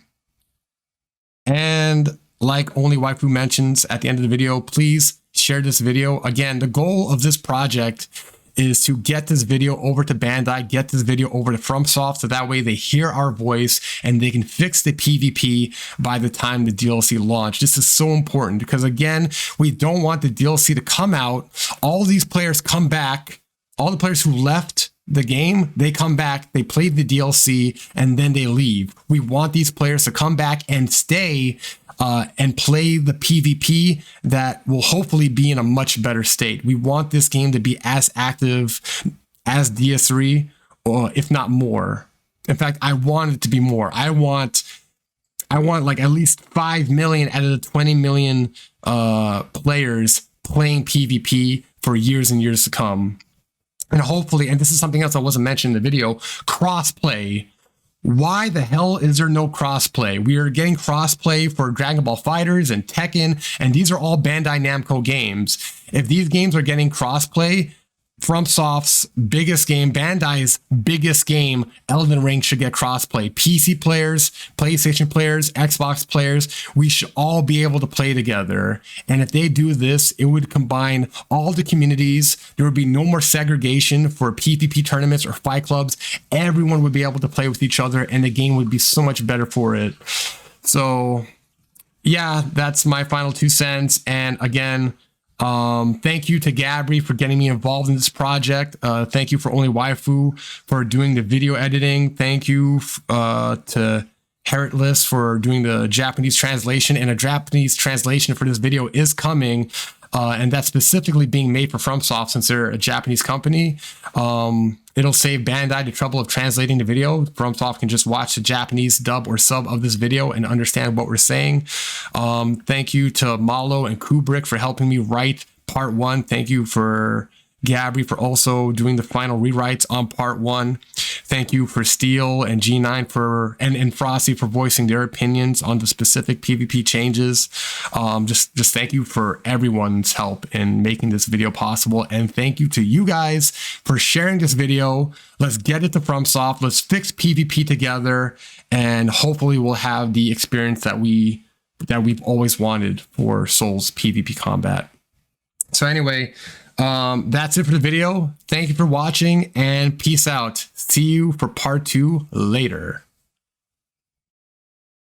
like OnlyWaifu mentions at the end of the video, please share this video. Again, the goal of this project is to get this video over to Bandai, get this video over to FromSoft, so that way they hear our voice and they can fix the PvP by the time the DLC launch. This is so important because, again, we don't want the DLC to come out, all these players come back, all the players who left the game, they come back, they play the DLC, and then they leave. We want these players to come back and stay and play the PvP that will hopefully be in a much better state. We want this game to be as active as DS3, or if not more. In fact, I want it to be more. I want like at least 5 million out of the 20 million players playing PvP for years and years to come. And hopefully, and this is something else that wasn't mentioned in the video, crossplay. Why the hell is there no crossplay? We are getting crossplay for Dragon Ball FighterZ and Tekken, and these are all Bandai Namco games. If these games are getting crossplay, FromSoft's biggest game, Bandai's biggest game, Elden Ring, should get crossplay. PC players, PlayStation players, Xbox players, we should all be able to play together. And if they do this, it would combine all the communities. There would be no more segregation for PvP tournaments or fight clubs. Everyone would be able to play with each other, and the game would be so much better for it. So, yeah, that's my final 2 cents. And again, thank you to Gabri for getting me involved in this project. Thank you for OnlyWaifu for doing the video editing. Thank you to Heritless for doing the Japanese translation, and a Japanese translation for this video is coming, and that's specifically being made for FromSoft since they're a Japanese company. It'll save Bandai the trouble of translating the video. FromSoft can just watch the Japanese dub or sub of this video and understand what we're saying. Thank you to Malo and Kubrick for helping me write part 1. Thank you for Gabri for also doing the final rewrites on part 1. Thank you for Steel and G9 for and Frosty for voicing their opinions on the specific PvP changes. Just thank you for everyone's help in making this video possible, and thank you to you guys for sharing this video. Let's get it to FromSoft. Let's fix PvP together, and hopefully we'll have the experience that we've always wanted for Souls PvP combat. So anyway, that's it for the video. Thank you for watching, and peace out. See you for part 2 later.